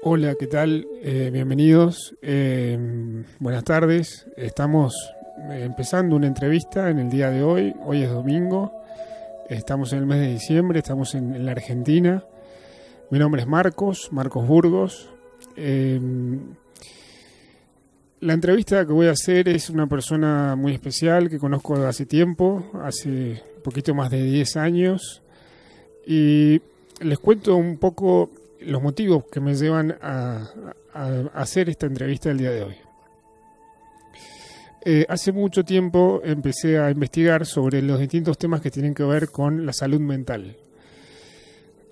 Hola, ¿qué tal? Bienvenidos. Buenas tardes. Estamos empezando una entrevista en el día de hoy. Hoy es domingo. Estamos en el mes de diciembre. Estamos en la Argentina. Mi nombre es Marcos Burgos. La entrevista que voy a hacer es una persona muy especial que conozco de hace tiempo, hace un poquito más de 10 años. Y les cuento un poco los motivos que me llevan a hacer esta entrevista el día de hoy. Hace mucho tiempo empecé a investigar sobre los distintos temas que tienen que ver con la salud mental.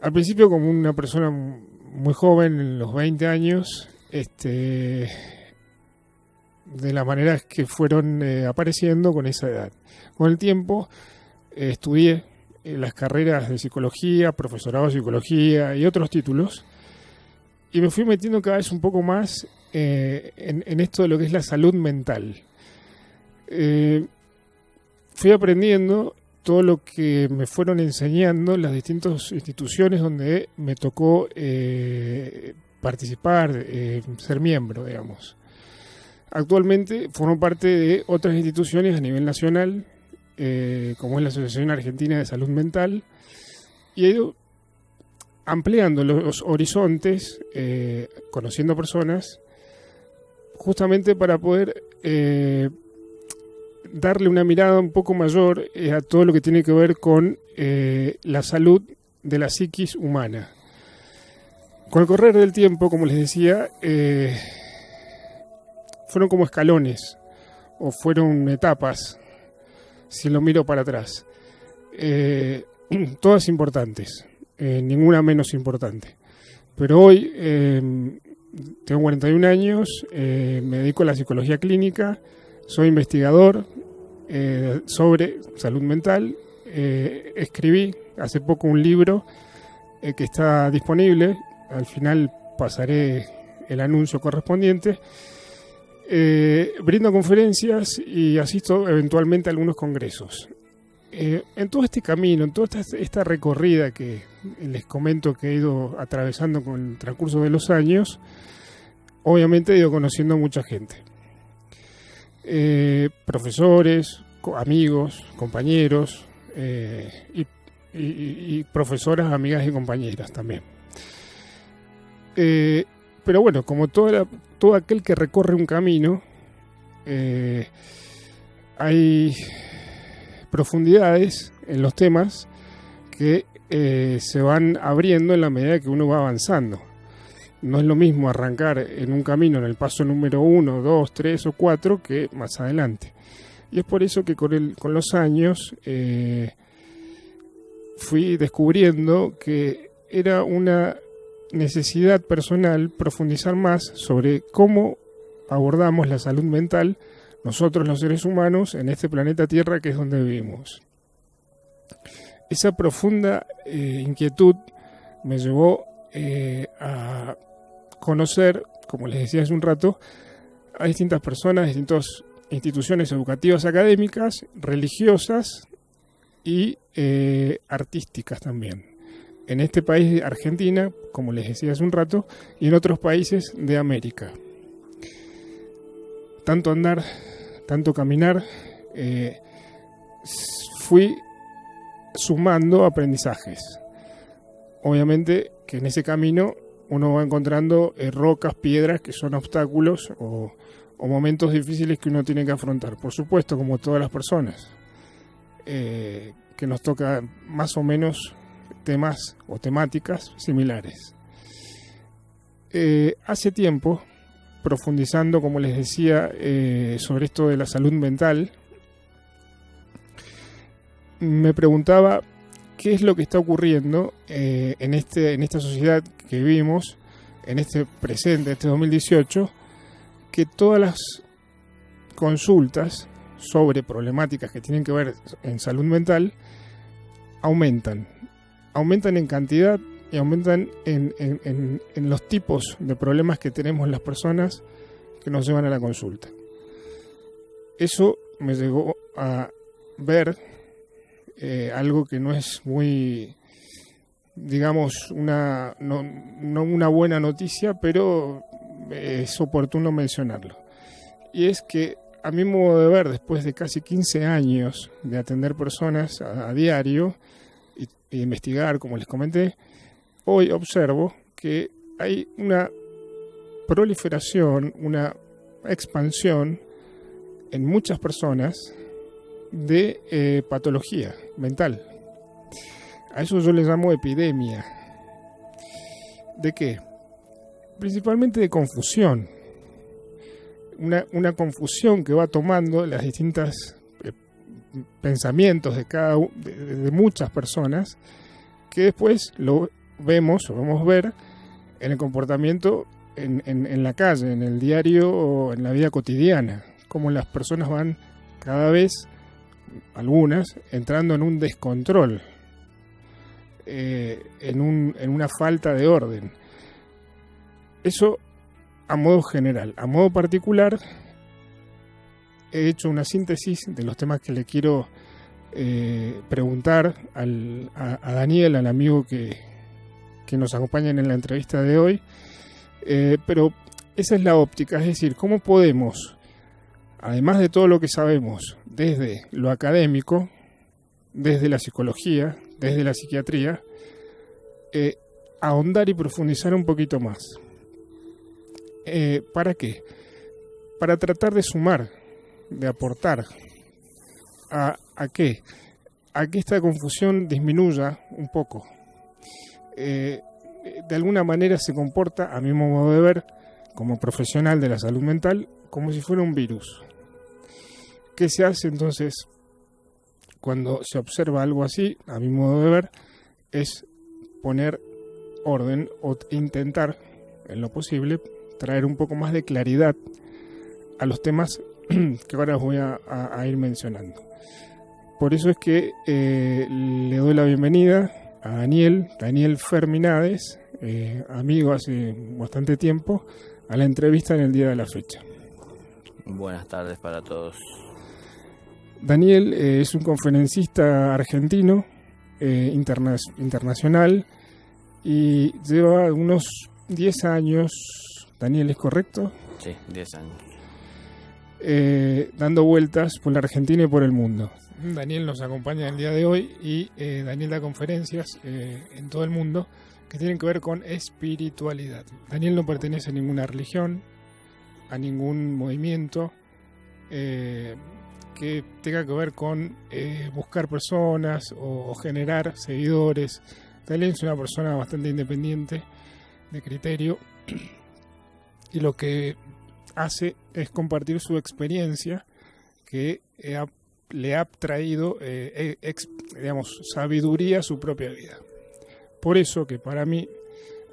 Al principio, como una persona muy joven, en los 20 años, de la manera que fueron apareciendo con esa edad. Con el tiempo estudié las carreras de psicología, profesorado de psicología y otros títulos, y me fui metiendo cada vez un poco más en esto de lo que es la salud mental. Fui aprendiendo todo lo que me fueron enseñando las distintas instituciones donde me tocó participar, ser miembro, digamos. Actualmente formo parte de otras instituciones a nivel nacional, como es la Asociación Argentina de Salud Mental, y he ido ampliando los horizontes, conociendo personas, justamente para poder darle una mirada un poco mayor a todo lo que tiene que ver con la salud de la psiquis humana. Con el correr del tiempo, como les decía, fueron como escalones, o fueron etapas, si lo miro para atrás, todas importantes, ninguna menos importante. Pero hoy tengo 41 años, me dedico a la psicología clínica, soy investigador sobre salud mental, escribí hace poco un libro que está disponible, al final pasaré el anuncio correspondiente. Brindo conferencias y asisto eventualmente a algunos congresos. En todo este camino, en toda esta recorrida que les comento que he ido atravesando con el transcurso de los años, obviamente he ido conociendo a mucha gente. Profesores, amigos, compañeros y profesoras, amigas y compañeras también. Pero bueno, como todo aquel que recorre un camino, hay profundidades en los temas que se van abriendo en la medida que uno va avanzando. No es lo mismo arrancar en un camino en el paso número 1, 2, 3 o 4 que más adelante. Y es por eso que con los años fui descubriendo que era una necesidad personal profundizar más sobre cómo abordamos la salud mental nosotros los seres humanos en este planeta Tierra que es donde vivimos. Esa profunda inquietud me llevó a conocer, como les decía hace un rato, a distintas personas, distintas instituciones educativas académicas, religiosas y artísticas también. En este país de Argentina, como les decía hace un rato, y en otros países de América. Tanto andar, tanto caminar, fui sumando aprendizajes. Obviamente que en ese camino uno va encontrando rocas, piedras que son obstáculos o momentos difíciles que uno tiene que afrontar. Por supuesto, como todas las personas, que nos toca más o menos temas o temáticas similares. Hace tiempo, profundizando, como les decía, sobre esto de la salud mental, me preguntaba qué es lo que está ocurriendo en esta sociedad que vivimos, en este presente, este 2018, que todas las consultas sobre problemáticas que tienen que ver en salud mental aumentan en cantidad y aumentan en los tipos de problemas que tenemos las personas que nos llevan a la consulta. Eso me llegó a ver algo que no es muy digamos, no una buena noticia, pero es oportuno mencionarlo. Y es que, a mi modo de ver, después de casi 15 años de atender personas a diario y investigar, como les comenté, hoy observo que hay una proliferación, una expansión en muchas personas de patología mental. A eso yo le llamo epidemia. ¿De qué? Principalmente de confusión. Una confusión que va tomando las distintas pensamientos de muchas personas, que después lo vemos o vamos a ver en el comportamiento en la calle, en el diario o en la vida cotidiana, como las personas van cada vez, algunas, entrando en un descontrol, en una falta de orden. Eso a modo general. A modo particular, he hecho una síntesis de los temas que le quiero preguntar a Daniel, al amigo que nos acompaña en la entrevista de hoy. Pero esa es la óptica, es decir, cómo podemos, además de todo lo que sabemos desde lo académico, desde la psicología, desde la psiquiatría, ahondar y profundizar un poquito más. ¿Para qué? Para tratar de sumar, de aportar a qué, a que esta confusión disminuya un poco. De alguna manera se comporta, a mi modo de ver, como profesional de la salud mental, como si fuera un virus. ¿Qué se hace entonces cuando se observa algo así? A mi modo de ver, es poner orden o intentar, en lo posible, traer un poco más de claridad a los temas que ahora os voy a ir mencionando. Por eso es que le doy la bienvenida a Daniel Ferminades, amigo hace bastante tiempo, a la entrevista en el día de la fecha. Buenas tardes para todos. Daniel es un conferencista argentino, internacional, y lleva unos 10 años, Daniel, ¿es correcto? Sí, 10 años. Dando vueltas por la Argentina y por el mundo. Daniel nos acompaña el día de hoy y Daniel da conferencias en todo el mundo que tienen que ver con espiritualidad. Daniel no pertenece a ninguna religión, a ningún movimiento que tenga que ver con buscar personas o generar seguidores. Daniel es una persona bastante independiente, de criterio, y lo que hace es compartir su experiencia que le ha traído sabiduría a su propia vida. Por eso que para mí,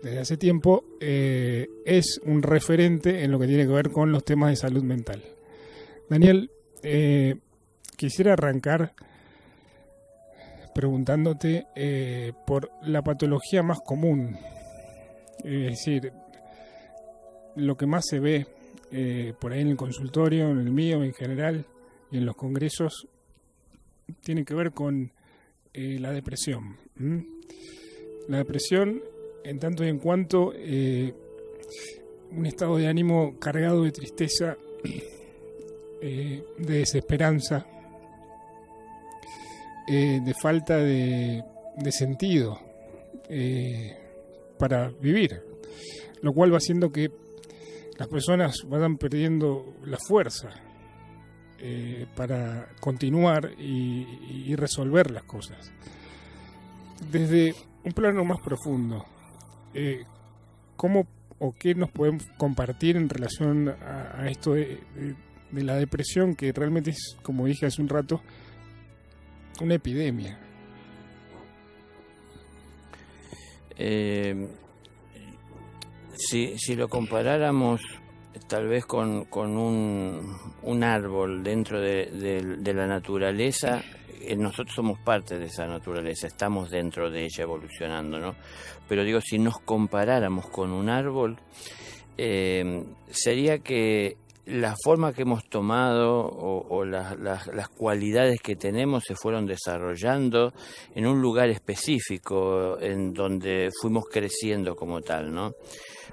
desde hace tiempo, es un referente en lo que tiene que ver con los temas de salud mental. Daniel, quisiera arrancar preguntándote por la patología más común, es decir, lo que más se ve por ahí en el consultorio, en el mío en general, y en los congresos, tiene que ver con la depresión. La depresión, en tanto y en cuanto un estado de ánimo cargado de tristeza, de desesperanza, de falta de sentido para vivir, lo cual va haciendo que las personas vayan perdiendo la fuerza para continuar y resolver las cosas. Desde un plano más profundo, ¿cómo o qué nos podemos compartir en relación a esto de la depresión, que realmente es, como dije hace un rato, una epidemia? Si lo comparáramos tal vez con un árbol dentro de la naturaleza, nosotros somos parte de esa naturaleza, estamos dentro de ella evolucionando, ¿no? Pero digo, si nos comparáramos con un árbol, sería que la forma que hemos tomado o las cualidades que tenemos se fueron desarrollando en un lugar específico en donde fuimos creciendo como tal, ¿no?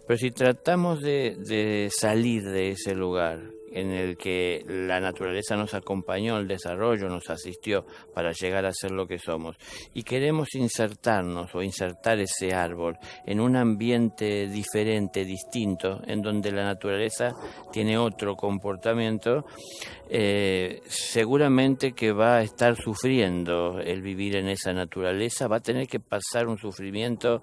Pero si tratamos de salir de ese lugar en el que la naturaleza nos acompañó, el desarrollo nos asistió para llegar a ser lo que somos, y queremos insertarnos o insertar ese árbol en un ambiente diferente, distinto, en donde la naturaleza tiene otro comportamiento, seguramente que va a estar sufriendo el vivir en esa naturaleza, va a tener que pasar un sufrimiento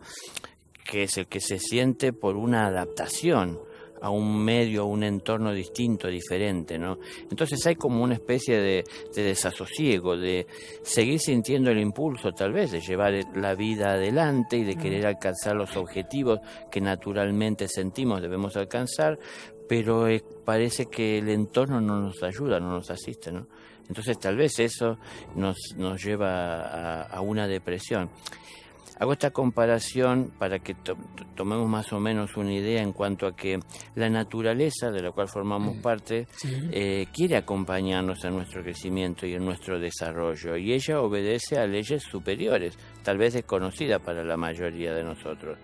que es el que se siente por una adaptación a un medio, a un entorno distinto, diferente, ¿no? Entonces hay como una especie de desasosiego, de seguir sintiendo el impulso tal vez de llevar la vida adelante y de querer alcanzar los objetivos que naturalmente sentimos debemos alcanzar, pero parece que el entorno no nos ayuda, no nos asiste, ¿no? Entonces tal vez eso nos lleva a una depresión. Hago esta comparación para que tomemos más o menos una idea en cuanto a que la naturaleza de la cual formamos parte quiere acompañarnos en nuestro crecimiento y en nuestro desarrollo, y ella obedece a leyes superiores, tal vez desconocidas para la mayoría de nosotros,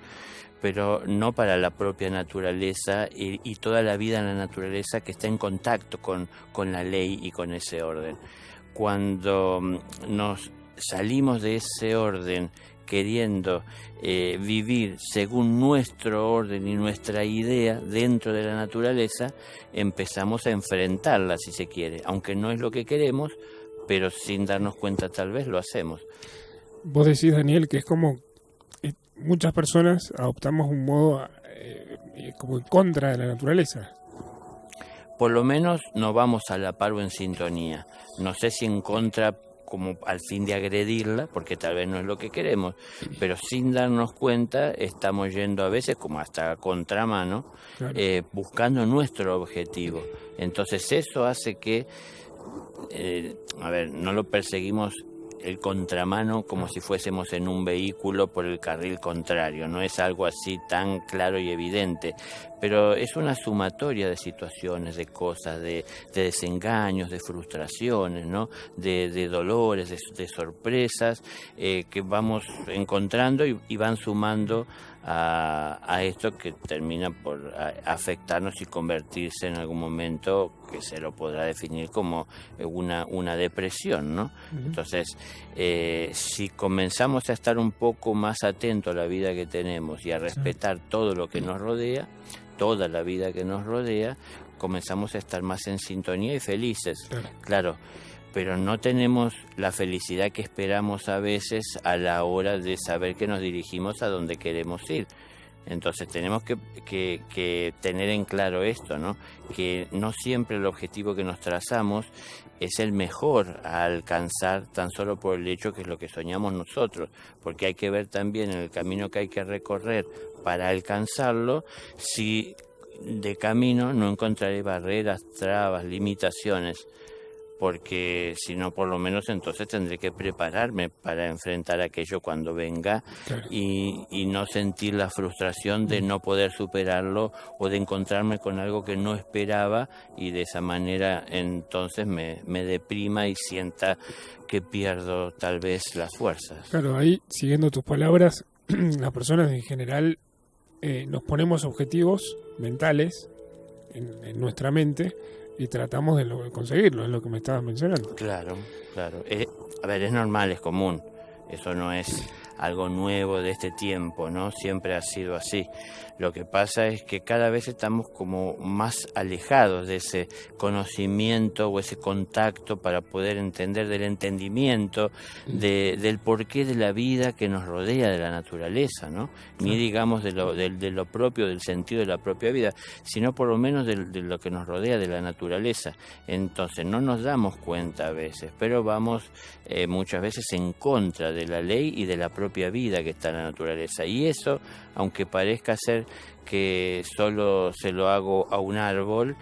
pero no para la propia naturaleza y toda la vida en la naturaleza que está en contacto con la ley y con ese orden. Cuando nos salimos de ese orden queriendo vivir según nuestro orden y nuestra idea dentro de la naturaleza, empezamos a enfrentarla, si se quiere, aunque no es lo que queremos, pero sin darnos cuenta tal vez lo hacemos. Vos decís, Daniel, que es como muchas personas adoptamos un modo como en contra de la naturaleza. Por lo menos no vamos a la par o en sintonía. No sé si en contra como al fin de agredirla, porque tal vez no es lo que queremos, pero sin darnos cuenta estamos yendo a veces como hasta a contramano, claro, buscando nuestro objetivo. Entonces eso hace que, no lo perseguimos el contramano como si fuésemos en un vehículo por el carril contrario, no es algo así tan claro y evidente, pero es una sumatoria de situaciones, de cosas, de desengaños, de frustraciones, ¿no? de dolores, de sorpresas que vamos encontrando y van sumando a esto que termina por afectarnos y convertirse en algún momento que se lo podrá definir como una depresión, ¿no? Entonces, si comenzamos a estar un poco más atentos a la vida que tenemos y a respetar todo lo que nos rodea, toda la vida que nos rodea, comenzamos a estar más en sintonía y felices, claro, pero no tenemos la felicidad que esperamos a veces a la hora de saber que nos dirigimos a donde queremos ir. Entonces tenemos que tener en claro esto, ¿no? Que no siempre el objetivo que nos trazamos es el mejor a alcanzar tan solo por el hecho que es lo que soñamos nosotros, porque hay que ver también en el camino que hay que recorrer para alcanzarlo, si de camino no encontraré barreras, trabas, limitaciones, porque si no, por lo menos entonces tendré que prepararme para enfrentar aquello cuando venga, claro, y no sentir la frustración de no poder superarlo o de encontrarme con algo que no esperaba y de esa manera entonces me deprima y sienta que pierdo tal vez las fuerzas. Claro, ahí siguiendo tus palabras, las personas en general nos ponemos objetivos mentales en nuestra mente y tratamos de conseguirlo, es lo que me estabas mencionando. Claro. Es normal, es común. Eso no es algo nuevo de este tiempo, ¿no? Siempre ha sido así. Lo que pasa es que cada vez estamos como más alejados de ese conocimiento o ese contacto para poder entender del entendimiento, del porqué de la vida que nos rodea, de la naturaleza, ¿no? Ni digamos de lo propio, del sentido de la propia vida, sino por lo menos de lo que nos rodea, de la naturaleza. Entonces no nos damos cuenta a veces, pero vamos muchas veces en contra de la ley y de la propia vida que está en la naturaleza. Y eso, aunque parezca ser que solo se lo hago a un árbol,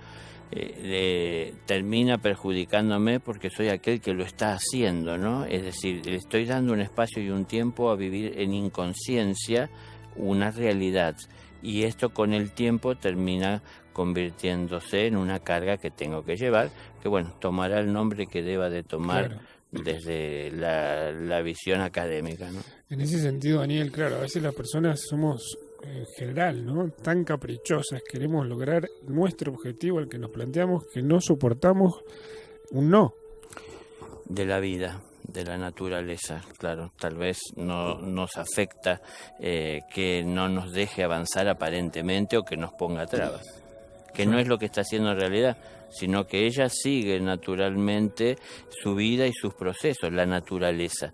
termina perjudicándome porque soy aquel que lo está haciendo, ¿no? Es decir, le estoy dando un espacio y un tiempo a vivir en inconsciencia una realidad. Y esto con el tiempo termina convirtiéndose en una carga que tengo que llevar, que bueno, tomará el nombre que deba de tomar. Claro. Desde la visión académica, ¿no? En ese sentido, Daniel, claro, a veces las personas somos, en general, ¿no?, tan caprichosas, queremos lograr nuestro objetivo, el que nos planteamos, que no soportamos un no. De la vida, de la naturaleza, claro, tal vez no nos afecta que no nos deje avanzar aparentemente o que nos ponga trabas, que no es lo que está haciendo en realidad, sino que ella sigue naturalmente su vida y sus procesos, la naturaleza,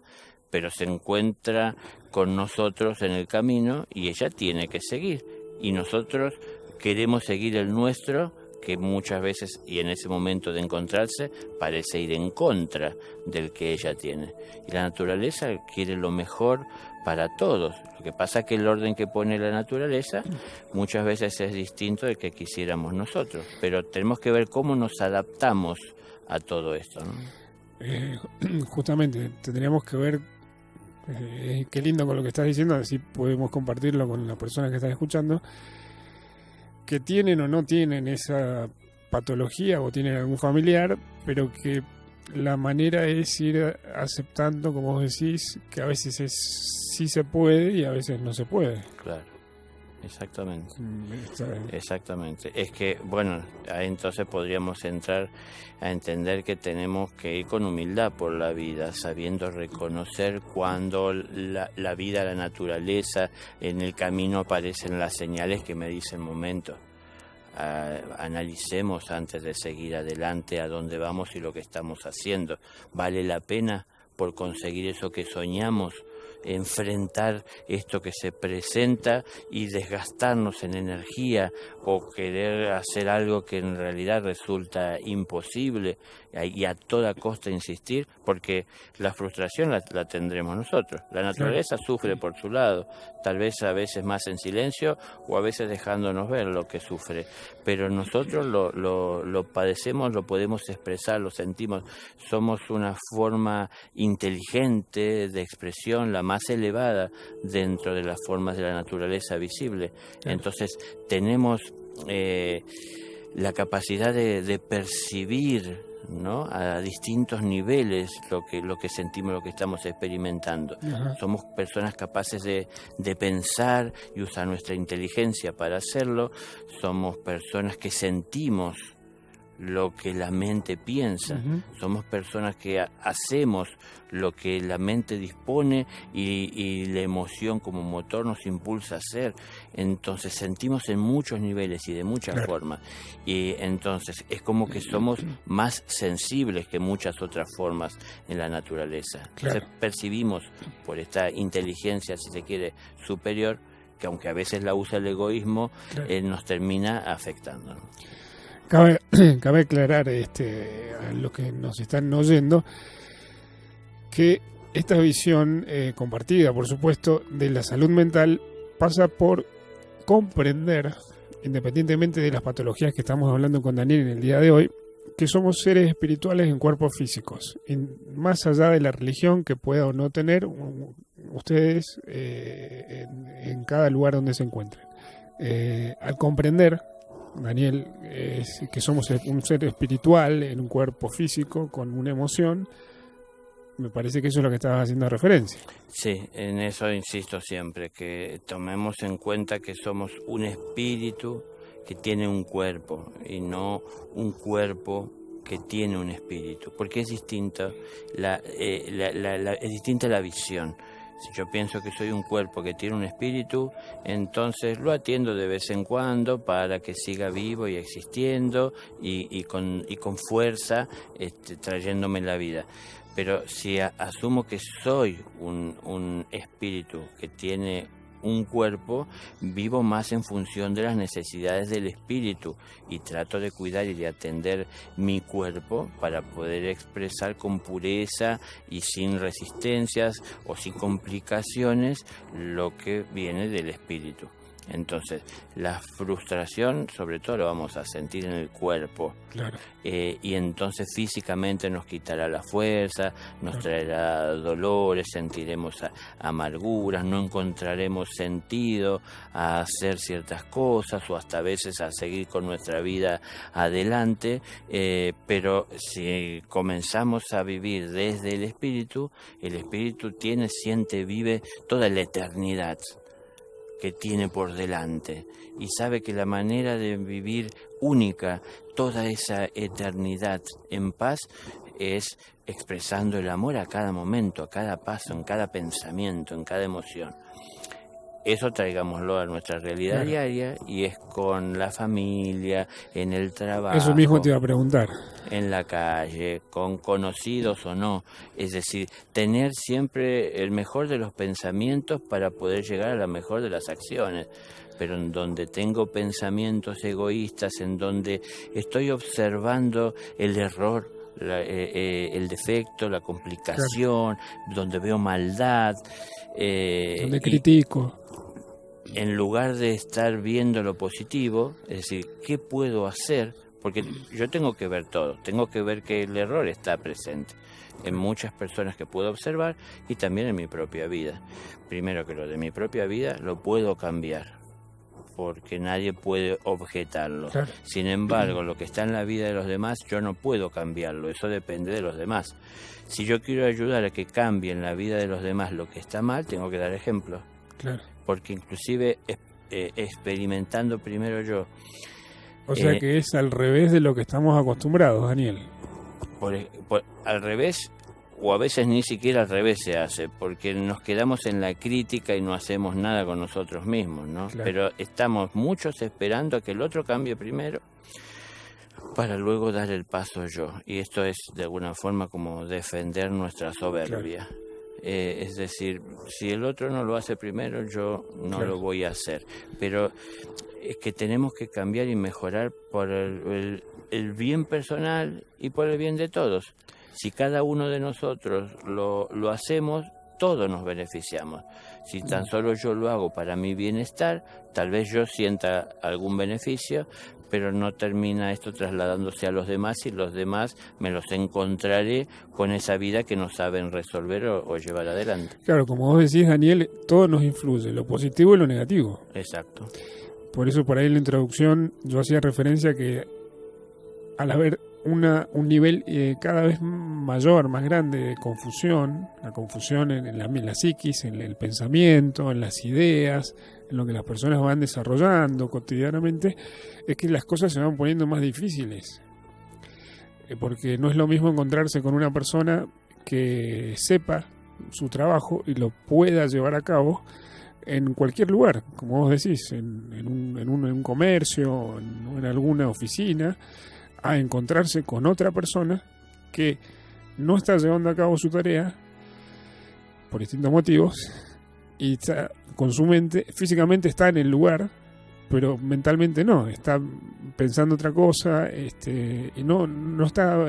pero se encuentra con nosotros en el camino y ella tiene que seguir, y nosotros queremos seguir el nuestro, que muchas veces, y en ese momento de encontrarse, parece ir en contra del que ella tiene. Y la naturaleza quiere lo mejor para todos. Lo que pasa es que el orden que pone la naturaleza muchas veces es distinto del que quisiéramos nosotros, pero tenemos que ver cómo nos adaptamos a todo esto, ¿no? Justamente, tendríamos que ver, qué lindo con lo que estás diciendo, así podemos compartirlo con las personas que están escuchando, que tienen o no tienen esa patología o tienen algún familiar, pero que la manera es ir aceptando, como vos decís, que a veces sí se puede y a veces no se puede. Claro, exactamente. Exactamente. Es que, bueno, ahí entonces podríamos entrar a entender que tenemos que ir con humildad por la vida, sabiendo reconocer cuando la vida, la naturaleza, en el camino aparecen las señales que me dicen momento. Analicemos antes de seguir adelante a dónde vamos y lo que estamos haciendo. ¿Vale la pena por conseguir eso que soñamos enfrentar esto que se presenta y desgastarnos en energía o querer hacer algo que en realidad resulta imposible y a toda costa insistir? Porque la frustración la tendremos nosotros. La naturaleza sufre por su lado, tal vez a veces más en silencio o a veces dejándonos ver lo que sufre, pero nosotros lo padecemos, lo podemos expresar, lo sentimos. Somos una forma inteligente de expresión, la más elevada dentro de las formas de la naturaleza visible. Entonces tenemos la capacidad de percibir, ¿no?, a distintos niveles lo que sentimos, lo que estamos experimentando. Ajá. Somos personas capaces de pensar y usar nuestra inteligencia para hacerlo. Somos personas que sentimos lo que la mente piensa. Uh-huh. Somos personas que hacemos lo que la mente dispone y la emoción como motor nos impulsa a hacer. Entonces sentimos en muchos niveles y de muchas formas, y entonces es como que somos más sensibles que muchas otras formas en la naturaleza. Entonces percibimos por esta inteligencia, si se quiere, superior, que aunque a veces la usa el egoísmo, nos termina afectando, ¿no? Cabe aclarar a los que nos están oyendo que esta visión compartida, por supuesto, de la salud mental pasa por comprender, independientemente de las patologías que estamos hablando con Daniel en el día de hoy, que somos seres espirituales en cuerpos físicos, más allá de la religión que pueda o no tener ustedes en cada lugar donde se encuentren. Al comprender, Daniel, que somos un ser espiritual en un cuerpo físico con una emoción, me parece que eso es lo que estabas haciendo referencia. Sí, en eso insisto siempre, que tomemos en cuenta que somos un espíritu que tiene un cuerpo y no un cuerpo que tiene un espíritu, porque es distinta es distinta la visión. Si yo pienso que soy un cuerpo que tiene un espíritu, entonces lo atiendo de vez en cuando para que siga vivo y existiendo y con fuerza trayéndome la vida. Pero si asumo que soy un espíritu que tiene un cuerpo, vivo más en función de las necesidades del espíritu y trato de cuidar y de atender mi cuerpo para poder expresar con pureza y sin resistencias o sin complicaciones lo que viene del espíritu. Entonces, la frustración, sobre todo, lo vamos a sentir en el cuerpo. Claro. Y entonces físicamente nos quitará la fuerza, nos traerá dolores, sentiremos amarguras, no encontraremos sentido a hacer ciertas cosas o hasta a veces a seguir con nuestra vida adelante. Pero si comenzamos a vivir desde el espíritu siente, vive toda la eternidad que tiene por delante y sabe que la manera de vivir única toda esa eternidad en paz es expresando el amor a cada momento, a cada paso, en cada pensamiento, en cada emoción. Eso traigámoslo a nuestra realidad diaria y es con la familia, en el trabajo. Eso mismo te iba a preguntar. En la calle, con conocidos o no. Es decir, tener siempre el mejor de los pensamientos para poder llegar a la mejor de las acciones. Pero en donde tengo pensamientos egoístas, en donde estoy observando el error, el defecto, la complicación, donde veo maldad. Donde critico. En lugar de estar viendo lo positivo, es decir, ¿qué puedo hacer? Porque yo tengo que ver todo, tengo que ver que el error está presente en muchas personas que puedo observar y también en mi propia vida. Primero que lo de mi propia vida lo puedo cambiar, porque nadie puede objetarlo. Claro. Sin embargo, lo que está en la vida de los demás, yo no puedo cambiarlo, eso depende de los demás. Si yo quiero ayudar a que cambie en la vida de los demás lo que está mal, tengo que dar ejemplo. Claro. Porque inclusive experimentando primero yo. O sea que es al revés de lo que estamos acostumbrados, Daniel. Al revés, o a veces ni siquiera al revés se hace, porque nos quedamos en la crítica y no hacemos nada con nosotros mismos, ¿no? Claro. Pero estamos muchos esperando a que el otro cambie primero para luego dar el paso yo. Y esto es de alguna forma como defender nuestra soberbia. Claro. Es decir, si el otro no lo hace primero, yo no lo voy a hacer. Pero es que tenemos que cambiar y mejorar por el bien personal y por el bien de todos. Si cada uno de nosotros lo hacemos, todos nos beneficiamos. Si tan solo yo lo hago para mi bienestar, tal vez yo sienta algún beneficio, pero no termina esto trasladándose a los demás y los demás me los encontraré con esa vida que no saben resolver o llevar adelante. Claro, como vos decís, Daniel, todo nos influye, lo positivo y lo negativo. Exacto. Por eso por ahí en la introducción yo hacía referencia que al haber un nivel cada vez mayor, más grande de confusión, la confusión en la psiquis, en el pensamiento, en las ideas, en lo que las personas van desarrollando cotidianamente, es que las cosas se van poniendo más difíciles. Porque no es lo mismo encontrarse con una persona que sepa su trabajo y lo pueda llevar a cabo en cualquier lugar, como vos decís, en un comercio, en alguna oficina, a encontrarse con otra persona que no está llevando a cabo su tarea por distintos motivos y está con su mente, físicamente está en el lugar, pero mentalmente no, está pensando otra cosa, y no está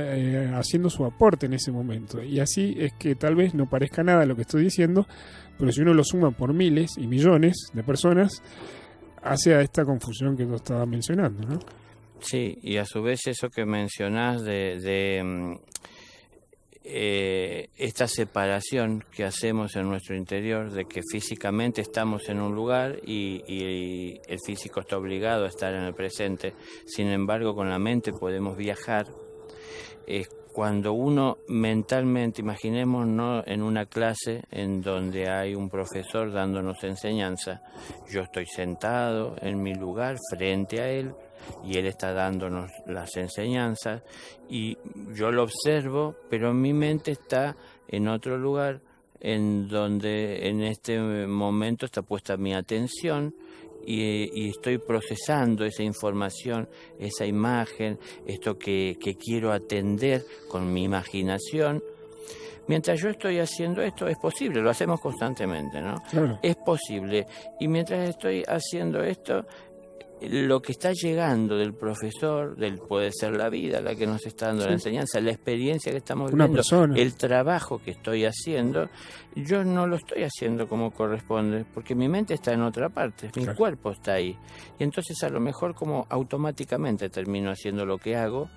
haciendo su aporte en ese momento. Y así es que tal vez no parezca nada lo que estoy diciendo, pero si uno lo suma por miles y millones de personas, hace a esta confusión que yo estaba mencionando, ¿no? Sí, y a su vez eso que mencionás de esta separación que hacemos en nuestro interior, de que físicamente estamos en un lugar y el físico está obligado a estar en el presente, sin embargo con la mente podemos viajar. Cuando uno mentalmente, imaginémonos en una clase en donde hay un profesor dándonos enseñanza, yo estoy sentado en mi lugar frente a él, y él está dándonos las enseñanzas y yo lo observo, pero mi mente está en otro lugar en donde en este momento está puesta mi atención y estoy procesando esa información, esa imagen, esto que quiero atender con mi imaginación. Mientras yo estoy haciendo esto, es posible, lo hacemos constantemente, ¿no? Claro. Es posible. Y mientras estoy haciendo esto, lo que está llegando del profesor, puede ser la vida la que nos está dando la enseñanza, la experiencia que estamos viviendo, el trabajo que estoy haciendo, yo no lo estoy haciendo como corresponde, porque mi mente está en otra parte, mi cuerpo está ahí. Y entonces a lo mejor como automáticamente termino haciendo lo que hago,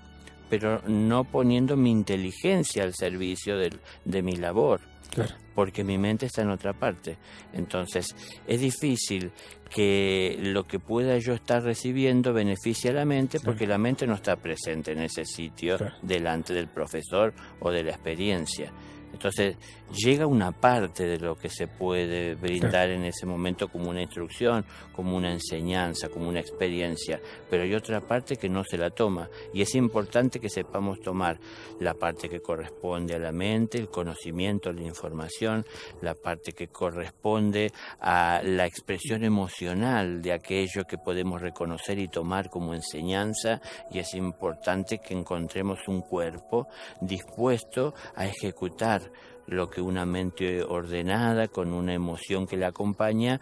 pero no poniendo mi inteligencia al servicio de mi labor. Claro. Porque mi mente está en otra parte. Entonces es difícil que lo que pueda yo estar recibiendo beneficie a la mente, porque la mente no está presente en ese sitio delante del profesor o de la experiencia. Entonces llega una parte de lo que se puede brindar en ese momento como una instrucción, como una enseñanza, como una experiencia, pero hay otra parte que no se la toma, y es importante que sepamos tomar la parte que corresponde a la mente, el conocimiento, la información, la parte que corresponde a la expresión emocional de aquello que podemos reconocer y tomar como enseñanza, y es importante que encontremos un cuerpo dispuesto a ejecutar lo que una mente ordenada, con una emoción que la acompaña,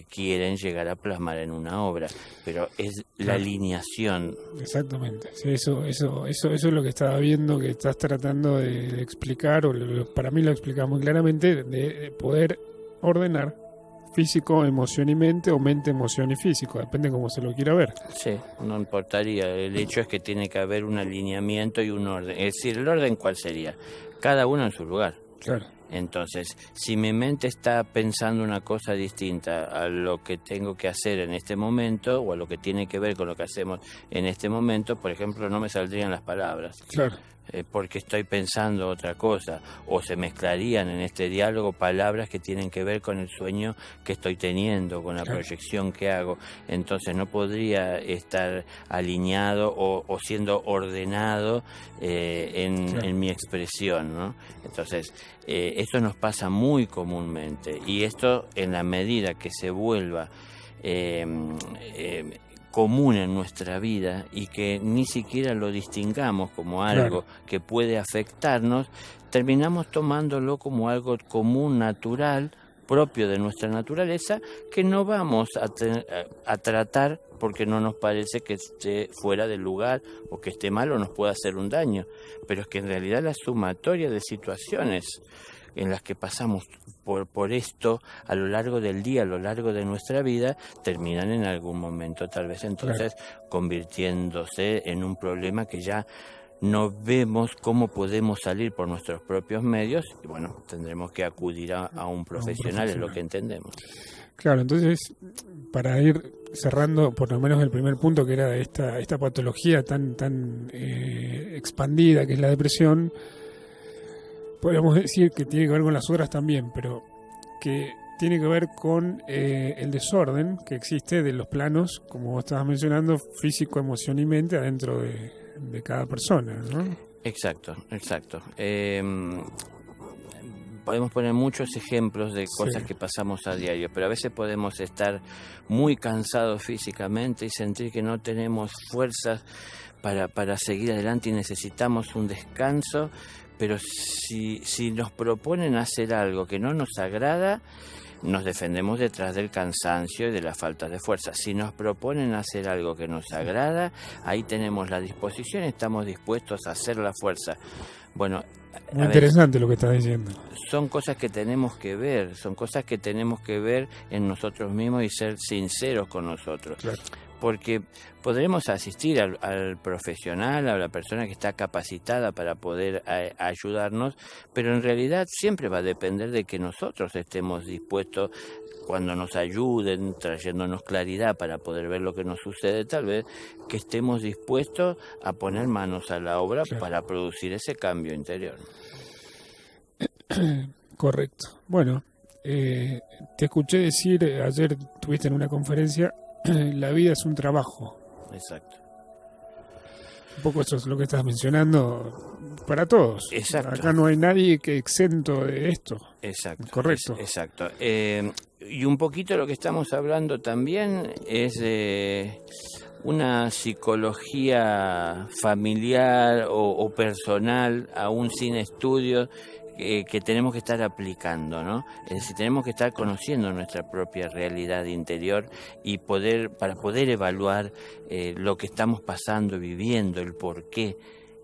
quieren llegar a plasmar en una obra. Pero es la alineación. Exactamente. Sí, eso es lo que estaba viendo, que estás tratando de explicar, para mí lo explicas muy claramente, de poder ordenar físico, emoción y mente, o mente, emoción y físico, depende cómo se lo quiera ver. Sí, no importaría. El hecho es que tiene que haber un alineamiento y un orden. Es decir, ¿el orden cuál sería? Cada uno en su lugar. Claro. Entonces, si mi mente está pensando una cosa distinta a lo que tengo que hacer en este momento, o a lo que tiene que ver con lo que hacemos en este momento, por ejemplo, no me saldrían las palabras. Claro. Porque estoy pensando otra cosa, o se mezclarían en este diálogo palabras que tienen que ver con el sueño que estoy teniendo, con la proyección que hago. Entonces no podría estar alineado o siendo ordenado en mi expresión, ¿no? Entonces esto nos pasa muy comúnmente, y esto, en la medida que se vuelva común en nuestra vida y que ni siquiera lo distingamos como algo que puede afectarnos, terminamos tomándolo como algo común, natural, propio de nuestra naturaleza, que no vamos a tratar porque no nos parece que esté fuera del lugar, o que esté mal, o nos pueda hacer un daño. Pero es que en realidad la sumatoria de situaciones en las que pasamos por esto a lo largo del día, a lo largo de nuestra vida, terminan en algún momento, tal vez entonces, convirtiéndose en un problema que ya no vemos cómo podemos salir por nuestros propios medios, y bueno, tendremos que acudir a un profesional, es lo que entendemos. Claro, entonces, para ir cerrando por lo menos el primer punto, que era esta patología tan expandida que es la depresión, podríamos decir que tiene que ver con las otras también, pero que tiene que ver con el desorden que existe de los planos, como vos estabas mencionando, físico, emoción y mente, adentro de cada persona, ¿no? Exacto. Podemos poner muchos ejemplos de cosas que pasamos a diario, pero a veces podemos estar muy cansados físicamente y sentir que no tenemos fuerzas para seguir adelante y necesitamos un descanso. Pero si nos proponen hacer algo que no nos agrada, nos defendemos detrás del cansancio y de la falta de fuerza. Si nos proponen hacer algo que nos agrada, ahí tenemos la disposición, estamos dispuestos a hacer la fuerza. Bueno, muy interesante lo que estás diciendo. Son cosas que tenemos que ver, en nosotros mismos y ser sinceros con nosotros. Claro. Porque podremos asistir al profesional, a la persona que está capacitada para poder ayudarnos, pero en realidad siempre va a depender de que nosotros estemos dispuestos, cuando nos ayuden, trayéndonos claridad para poder ver lo que nos sucede, tal vez, que estemos dispuestos a poner manos a la obra para producir ese cambio interior. Correcto. Bueno, te escuché decir, ayer tuviste en una conferencia, la vida es un trabajo. Exacto. Un poco eso es lo que estás mencionando para todos. Exacto. Acá no hay nadie que exento de esto. Exacto. Correcto. Exacto. Y un poquito lo que estamos hablando también es de una psicología familiar o personal, aún sin estudios, que tenemos que estar aplicando, ¿no? Es decir, tenemos que estar conociendo nuestra propia realidad interior y para poder evaluar lo que estamos pasando, viviendo, el porqué,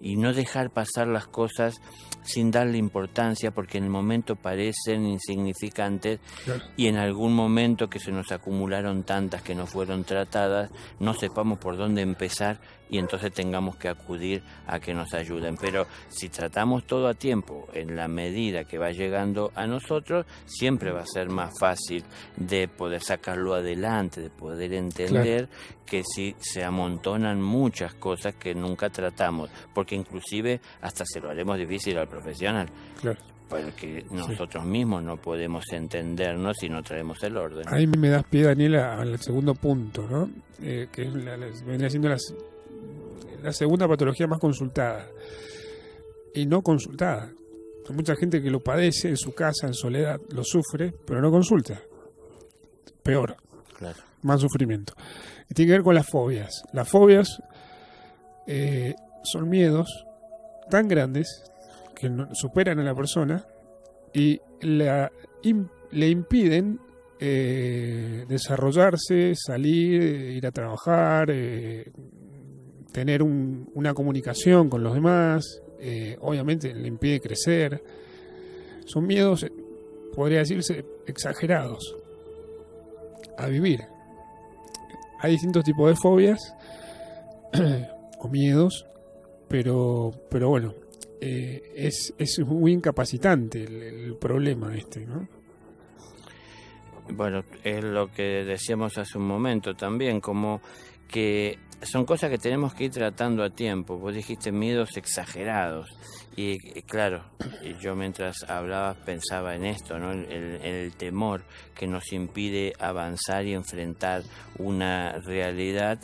y no dejar pasar las cosas sin darle importancia, porque en el momento parecen insignificantes, claro, y en algún momento que se nos acumularon tantas que no fueron tratadas, no sepamos por dónde empezar y entonces tengamos que acudir a que nos ayuden. Pero si tratamos todo a tiempo, en la medida que va llegando a nosotros, siempre va a ser más fácil de poder sacarlo adelante, de poder entender, claro, que si se amontonan muchas cosas que nunca tratamos, porque inclusive hasta se lo haremos difícil al profesional. Claro. Porque nosotros mismos no podemos entendernos si no traemos el orden. Ahí me das pie, Daniela, al segundo punto, ¿no? Que viene siendo la segunda patología más consultada y no consultada. Hay mucha gente que lo padece en su casa, en soledad, lo sufre, pero no consulta. Peor, claro, más sufrimiento. Y tiene que ver con las fobias. Las fobias son miedos tan grandes que superan a la persona y le impiden desarrollarse, salir, ir a trabajar, tener una comunicación con los demás, obviamente le impide crecer. Son miedos, podría decirse, exagerados a vivir. Hay distintos tipos de fobias o miedos, pero bueno, es muy incapacitante el problema ¿no? Bueno, es lo que decíamos hace un momento también, como que son cosas que tenemos que ir tratando a tiempo. Vos dijiste miedos exagerados y claro, yo mientras hablabas pensaba en esto, ¿no? El temor que nos impide avanzar y enfrentar una realidad,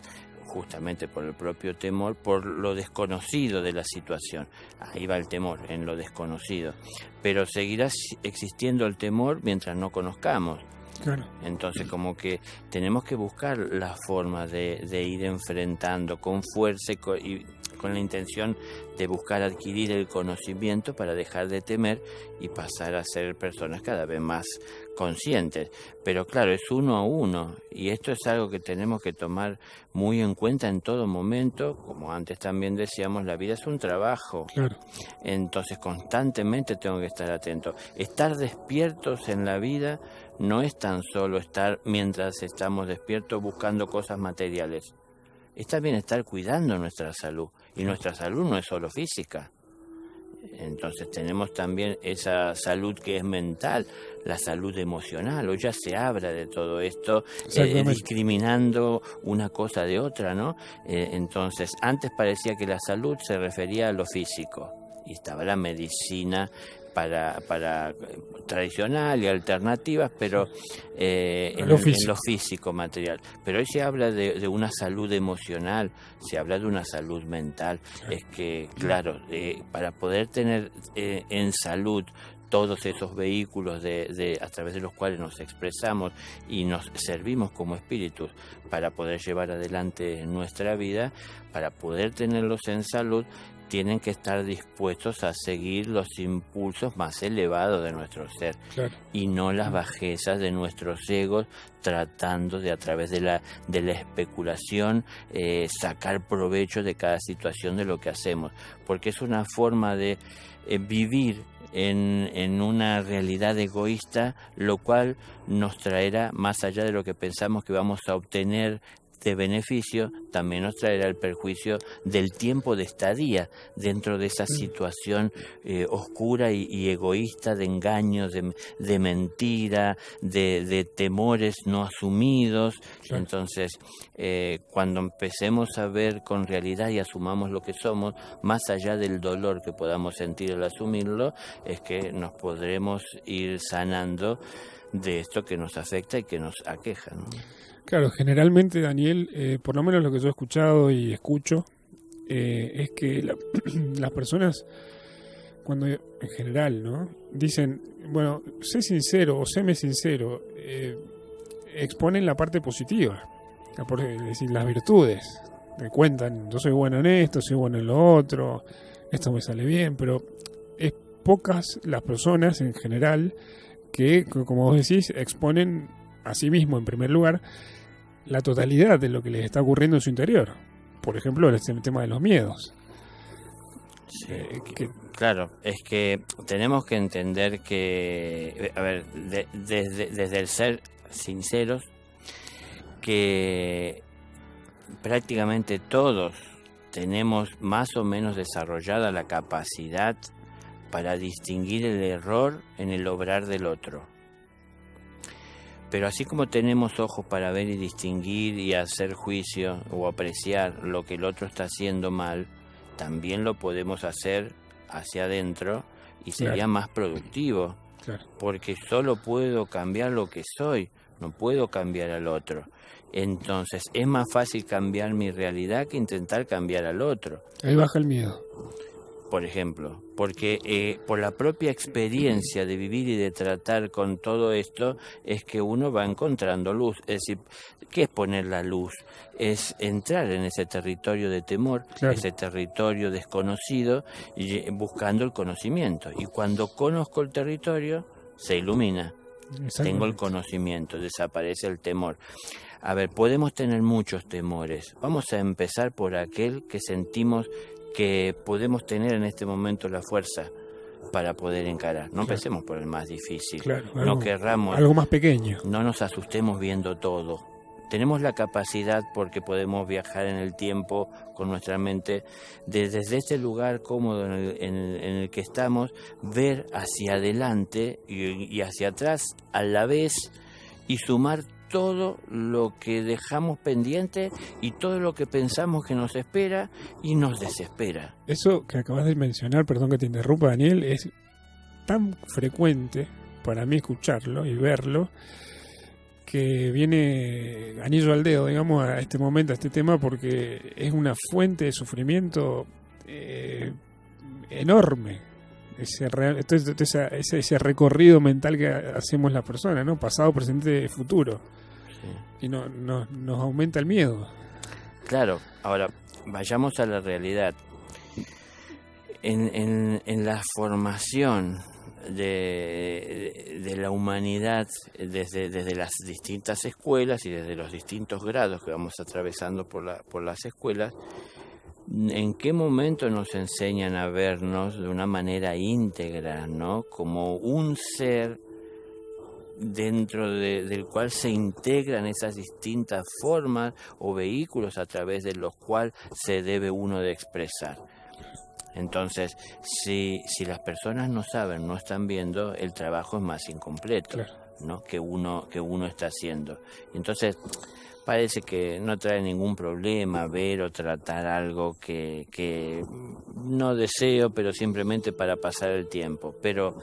justamente por el propio temor, por lo desconocido de la situación. Ahí va el temor, en lo desconocido. Pero seguirá existiendo el temor mientras no conozcamos. Claro. Entonces como que tenemos que buscar la forma de ir enfrentando con fuerza y con la intención de buscar adquirir el conocimiento para dejar de temer y pasar a ser personas cada vez más conscientes. Pero claro, es uno a uno y esto es algo que tenemos que tomar muy en cuenta en todo momento. Como antes también decíamos, la vida es un trabajo. Claro. Entonces constantemente tengo que estar atento. Estar despiertos en la vida no es tan solo estar mientras estamos despiertos buscando cosas materiales. Es también estar cuidando nuestra salud. Y nuestra salud no es solo física. Entonces tenemos también esa salud que es mental, la salud emocional. Hoy ya se habla de todo esto, discriminando una cosa de otra, ¿no? Entonces, antes parecía que la salud se refería a lo físico. Y estaba la medicina para tradicional y alternativas, pero en lo físico material. Pero hoy se habla de una salud emocional, se habla de una salud mental. Es que, claro, para poder tener en salud todos esos vehículos a través de los cuales nos expresamos y nos servimos como espíritus para poder llevar adelante nuestra vida, para poder tenerlos en salud, tienen que estar dispuestos a seguir los impulsos más elevados de nuestro ser, claro, y no las bajezas de nuestros egos, tratando de a través de la especulación sacar provecho de cada situación de lo que hacemos, porque es una forma de vivir en una realidad egoísta, lo cual nos traerá, más allá de lo que pensamos que vamos a obtener de beneficio, también nos traerá el perjuicio del tiempo de estadía dentro de esa situación oscura y egoísta, de engaños, de mentira, de temores no asumidos. Claro. Entonces, cuando empecemos a ver con realidad y asumamos lo que somos, más allá del dolor que podamos sentir al asumirlo, es que nos podremos ir sanando de esto que nos afecta y que nos aqueja, ¿no? Claro, generalmente, Daniel, por lo menos lo que yo he escuchado y escucho, es que las personas, cuando en general, ¿no?, dicen, bueno, sé sincero o séme sincero, exponen la parte positiva, es decir, las virtudes. Me cuentan, yo soy bueno en esto, soy bueno en lo otro, esto me sale bien, pero es pocas las personas en general que, como vos decís, exponen a sí mismo en primer lugar la totalidad de lo que les está ocurriendo en su interior. Por ejemplo, el tema de los miedos. Sí, claro, es que tenemos que entender que, a ver, desde el ser sinceros, que prácticamente todos tenemos más o menos desarrollada la capacidad para distinguir el error en el obrar del otro. Pero así como tenemos ojos para ver y distinguir y hacer juicio o apreciar lo que el otro está haciendo mal, también lo podemos hacer hacia adentro y sería más productivo. Claro. Porque solo puedo cambiar lo que soy, no puedo cambiar al otro. Entonces es más fácil cambiar mi realidad que intentar cambiar al otro. Ahí baja el miedo. Por ejemplo, porque por la propia experiencia de vivir y de tratar con todo esto es que uno va encontrando luz. Es decir, ¿qué es poner la luz? Es entrar en ese territorio de temor, claro, ese territorio desconocido, buscando el conocimiento. Y cuando conozco el territorio, se ilumina. Tengo el conocimiento, desaparece el temor. A ver, podemos tener muchos temores. Vamos a empezar por aquel que sentimos que podemos tener en este momento la fuerza para poder encarar. No empecemos por el más difícil. Claro, no querramos algo más pequeño. No nos asustemos viendo todo. Tenemos la capacidad, porque podemos viajar en el tiempo con nuestra mente, desde este lugar cómodo en el que estamos, ver hacia adelante y hacia atrás a la vez y sumar todo lo que dejamos pendiente y todo lo que pensamos que nos espera y nos desespera. Eso que acabas de mencionar, perdón que te interrumpa, Daniel, es tan frecuente para mí escucharlo y verlo que viene anillo al dedo, digamos, a este momento, a este tema, porque es una fuente de sufrimiento enorme. Ese recorrido mental que hacemos las personas, ¿no? Pasado, presente, futuro. Sí. Y nos aumenta el miedo. Claro, ahora vayamos a la realidad. En la formación de la humanidad desde las distintas escuelas y desde los distintos grados que vamos atravesando por las escuelas, ¿en qué momento nos enseñan a vernos de una manera íntegra, ¿no? Como un ser dentro del cual se integran esas distintas formas o vehículos a través de los cuales se debe uno de expresar? Entonces, si las personas no saben, no están viendo, el trabajo es más incompleto, claro, ¿no? que uno está haciendo. Entonces, parece que no trae ningún problema ver o tratar algo que no deseo, pero simplemente para pasar el tiempo. Pero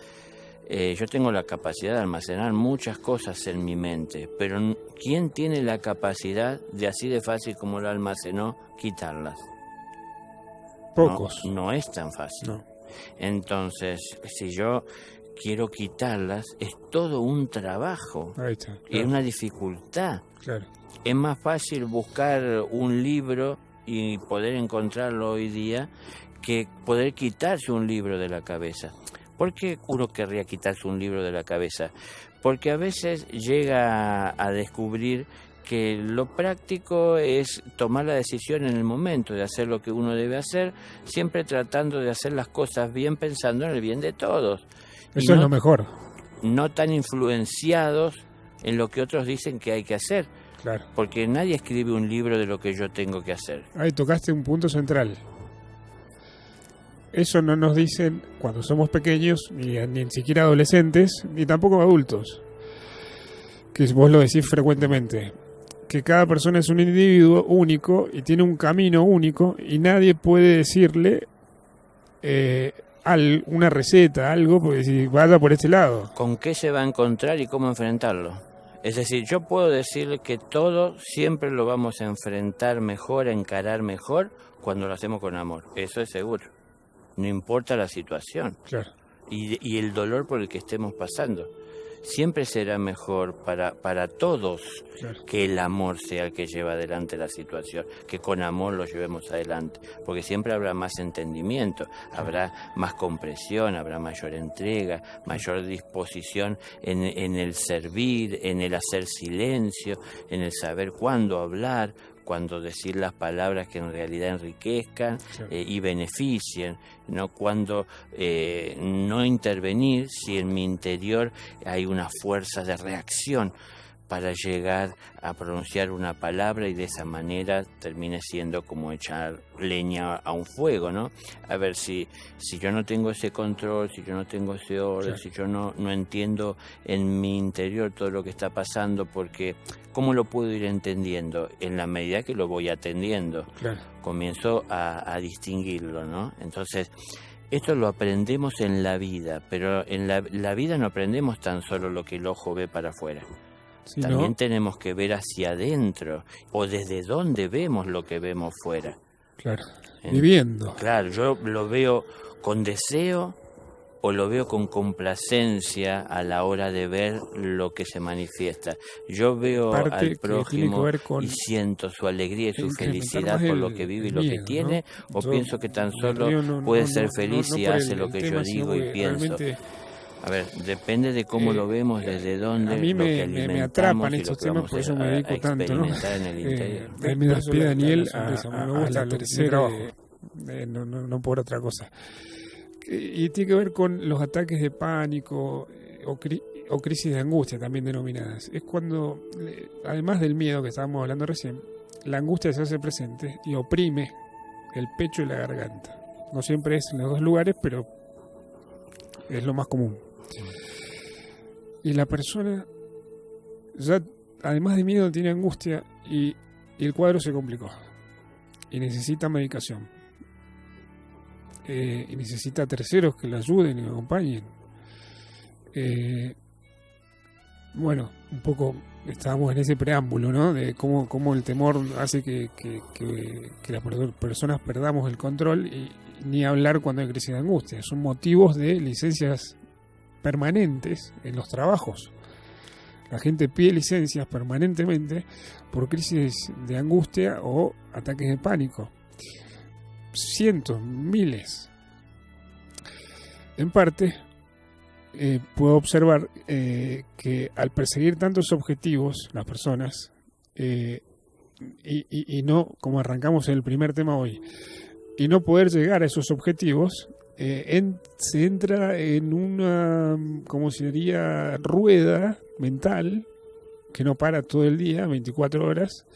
yo tengo la capacidad de almacenar muchas cosas en mi mente, pero ¿quién tiene la capacidad de, así de fácil como lo almacenó, quitarlas? Pocos. No es tan fácil. No. Entonces, si yo quiero quitarlas, es todo un trabajo. Ahí está, claro. Es una dificultad. Claro. Es más fácil buscar un libro y poder encontrarlo hoy día que poder quitarse un libro de la cabeza. ¿Por qué uno querría quitarse un libro de la cabeza? Porque a veces llega a descubrir que lo práctico es tomar la decisión en el momento de hacer lo que uno debe hacer, siempre tratando de hacer las cosas bien, pensando en el bien de todos. Eso es lo mejor. No tan influenciados en lo que otros dicen que hay que hacer. Claro. Porque nadie escribe un libro de lo que yo tengo que hacer. Ahí tocaste un punto central. Eso no nos dicen cuando somos pequeños, ni siquiera adolescentes, ni tampoco adultos. Que vos lo decís frecuentemente. Que cada persona es un individuo único y tiene un camino único y nadie puede decirle una receta, algo, porque si vaya por este lado. ¿Con qué se va a encontrar y cómo enfrentarlo? Es decir, yo puedo decirle que todo siempre lo vamos a enfrentar mejor, a encarar mejor, cuando lo hacemos con amor. Eso es seguro. No importa la situación. Claro. Y el dolor por el que estemos pasando. siempre será mejor para todos Claro. que el amor sea el que lleva adelante la situación, que con amor lo llevemos adelante, porque siempre habrá más entendimiento, habrá más comprensión, habrá mayor entrega, mayor disposición en el servir, en el hacer silencio, en el saber cuándo hablar, cuando decir las palabras que en realidad enriquezcan y beneficien, ¿no? Cuando no intervenir si en mi interior hay una fuerza de reacción para llegar a pronunciar una palabra y de esa manera termine siendo como echar leña a un fuego, ¿no? A ver, si yo no tengo ese control, si yo no tengo ese orden, si yo no entiendo en mi interior todo lo que está pasando, porque ¿cómo lo puedo ir entendiendo? En la medida que lo voy atendiendo, comienzo a distinguirlo, ¿no? Entonces, esto lo aprendemos en la vida, pero en la vida no aprendemos tan solo lo que el ojo ve para afuera. Sí, También ¿no? tenemos que ver hacia adentro o desde dónde vemos lo que vemos fuera. Claro. Viviendo. Claro, yo lo veo con deseo o lo veo con complacencia a la hora de ver lo que se manifiesta. Yo veo Parte al que prójimo tiene que ver con y siento su alegría y su incrementar felicidad más por lo el- que vive y el lo que miedo, tiene, ¿no? o Yo pienso que tan me solo río, puede ser feliz no y por hace el lo que tema, yo sino digo y porque pienso. realmente, A ver, depende de cómo lo vemos, desde dónde, a mí lo que me alimentamos atrapan y estos lo que temas, vamos por eso me a dedico tanto, ¿no? experimentar en el interior. Ahí me das pie, Daniel, la sonrisa, me gusta la mi tercera, trabajo. no por otra cosa. Y tiene que ver con los ataques de pánico o crisis de angustia, también denominadas. Es cuando, además del miedo que estábamos hablando recién, la angustia se hace presente y oprime el pecho y la garganta. No siempre es en los dos lugares, pero es lo más común. Y la persona ya, además de miedo, tiene angustia y el cuadro se complicó. Y necesita medicación. Y necesita terceros que le ayuden y le acompañen. Bueno, un poco estábamos en ese preámbulo, ¿no? De cómo el temor hace que las personas perdamos el control, y ni hablar cuando hay crisis de angustia. Son motivos de licencias permanentes en los trabajos. La gente pide licencias permanentemente por crisis de angustia o ataques de pánico. Cientos, miles. En parte, puedo observar que al perseguir tantos objetivos, las personas, y no, como arrancamos en el primer tema hoy, y no poder llegar a esos objetivos, se entra en una, como se diría, rueda mental que no para todo el día, 24 horas,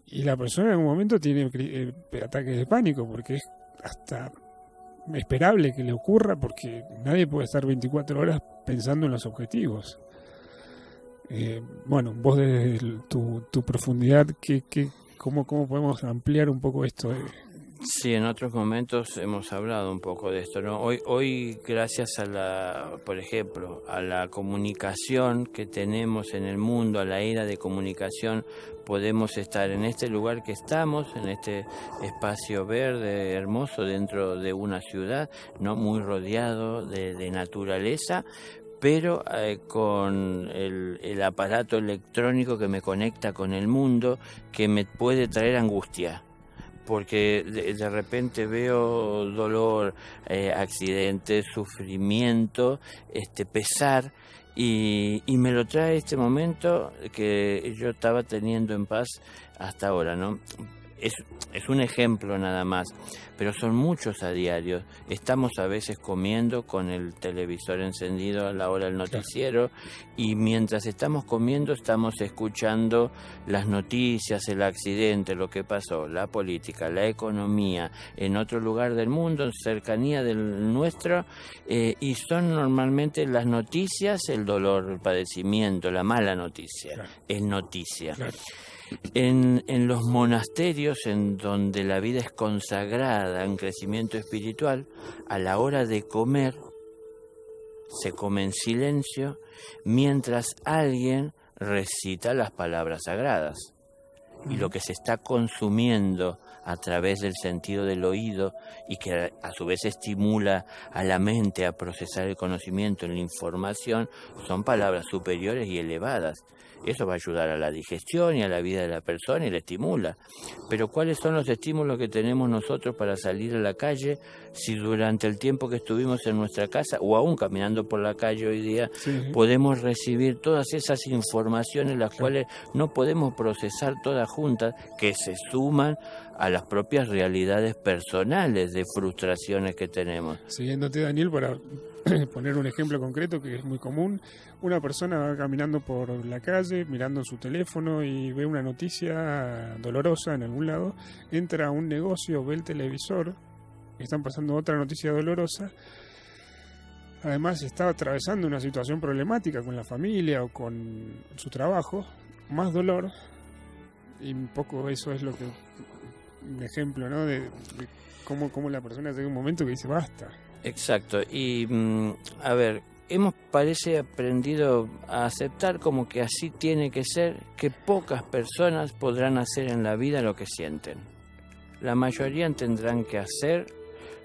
y la persona en un momento tiene ataques de pánico, porque es hasta esperable que le ocurra, porque nadie puede estar 24 horas pensando en los objetivos. Bueno, vos desde tu profundidad, ¿cómo podemos ampliar un poco esto? Sí, en otros momentos hemos hablado un poco de esto, ¿no? Hoy gracias por ejemplo, a la comunicación que tenemos en el mundo, a la era de comunicación, podemos estar en este lugar que estamos, en este espacio verde, hermoso, dentro de una ciudad, ¿no? Muy rodeado de naturaleza, pero con el aparato electrónico que me conecta con el mundo, que me puede traer angustia. Porque de repente veo dolor, accidentes, sufrimiento, pesar, y me lo trae este momento que yo estaba teniendo en paz hasta ahora, ¿no? Es un ejemplo nada más, pero son muchos a diario. Estamos a veces comiendo con el televisor encendido a la hora del noticiero, y mientras estamos comiendo estamos escuchando las noticias, el accidente, lo que pasó, la política, la economía, en otro lugar del mundo, en cercanía del nuestro, y son normalmente las noticias, el dolor, el padecimiento, la mala noticia, es noticia. En los monasterios, en donde la vida es consagrada en crecimiento espiritual, a la hora de comer se come en silencio mientras alguien recita las palabras sagradas. Y lo que se está consumiendo a través del sentido del oído y que a su vez estimula a la mente a procesar el conocimiento en la información, son palabras superiores y elevadas. Eso va a ayudar a la digestión y a la vida de la persona y la estimula. Pero ¿cuáles son los estímulos que tenemos nosotros para salir a la calle si durante el tiempo que estuvimos en nuestra casa o aún caminando por la calle hoy día podemos recibir todas esas informaciones las cuales no podemos procesar todas juntas, que se suman a las propias realidades personales de frustraciones que tenemos? Siguiéndote, Daniel, para poner un ejemplo concreto que es muy común, una persona va caminando por la calle, mirando su teléfono y ve una noticia dolorosa en algún lado, entra a un negocio, ve el televisor, están pasando otra noticia dolorosa, además está atravesando una situación problemática con la familia o con su trabajo, más dolor, y un poco eso es lo que, un ejemplo, ¿no? de cómo la persona llega a un momento que dice basta. Exacto, y a ver, parece aprendido a aceptar como que así tiene que ser, que pocas personas podrán hacer en la vida lo que sienten. La mayoría tendrán que hacer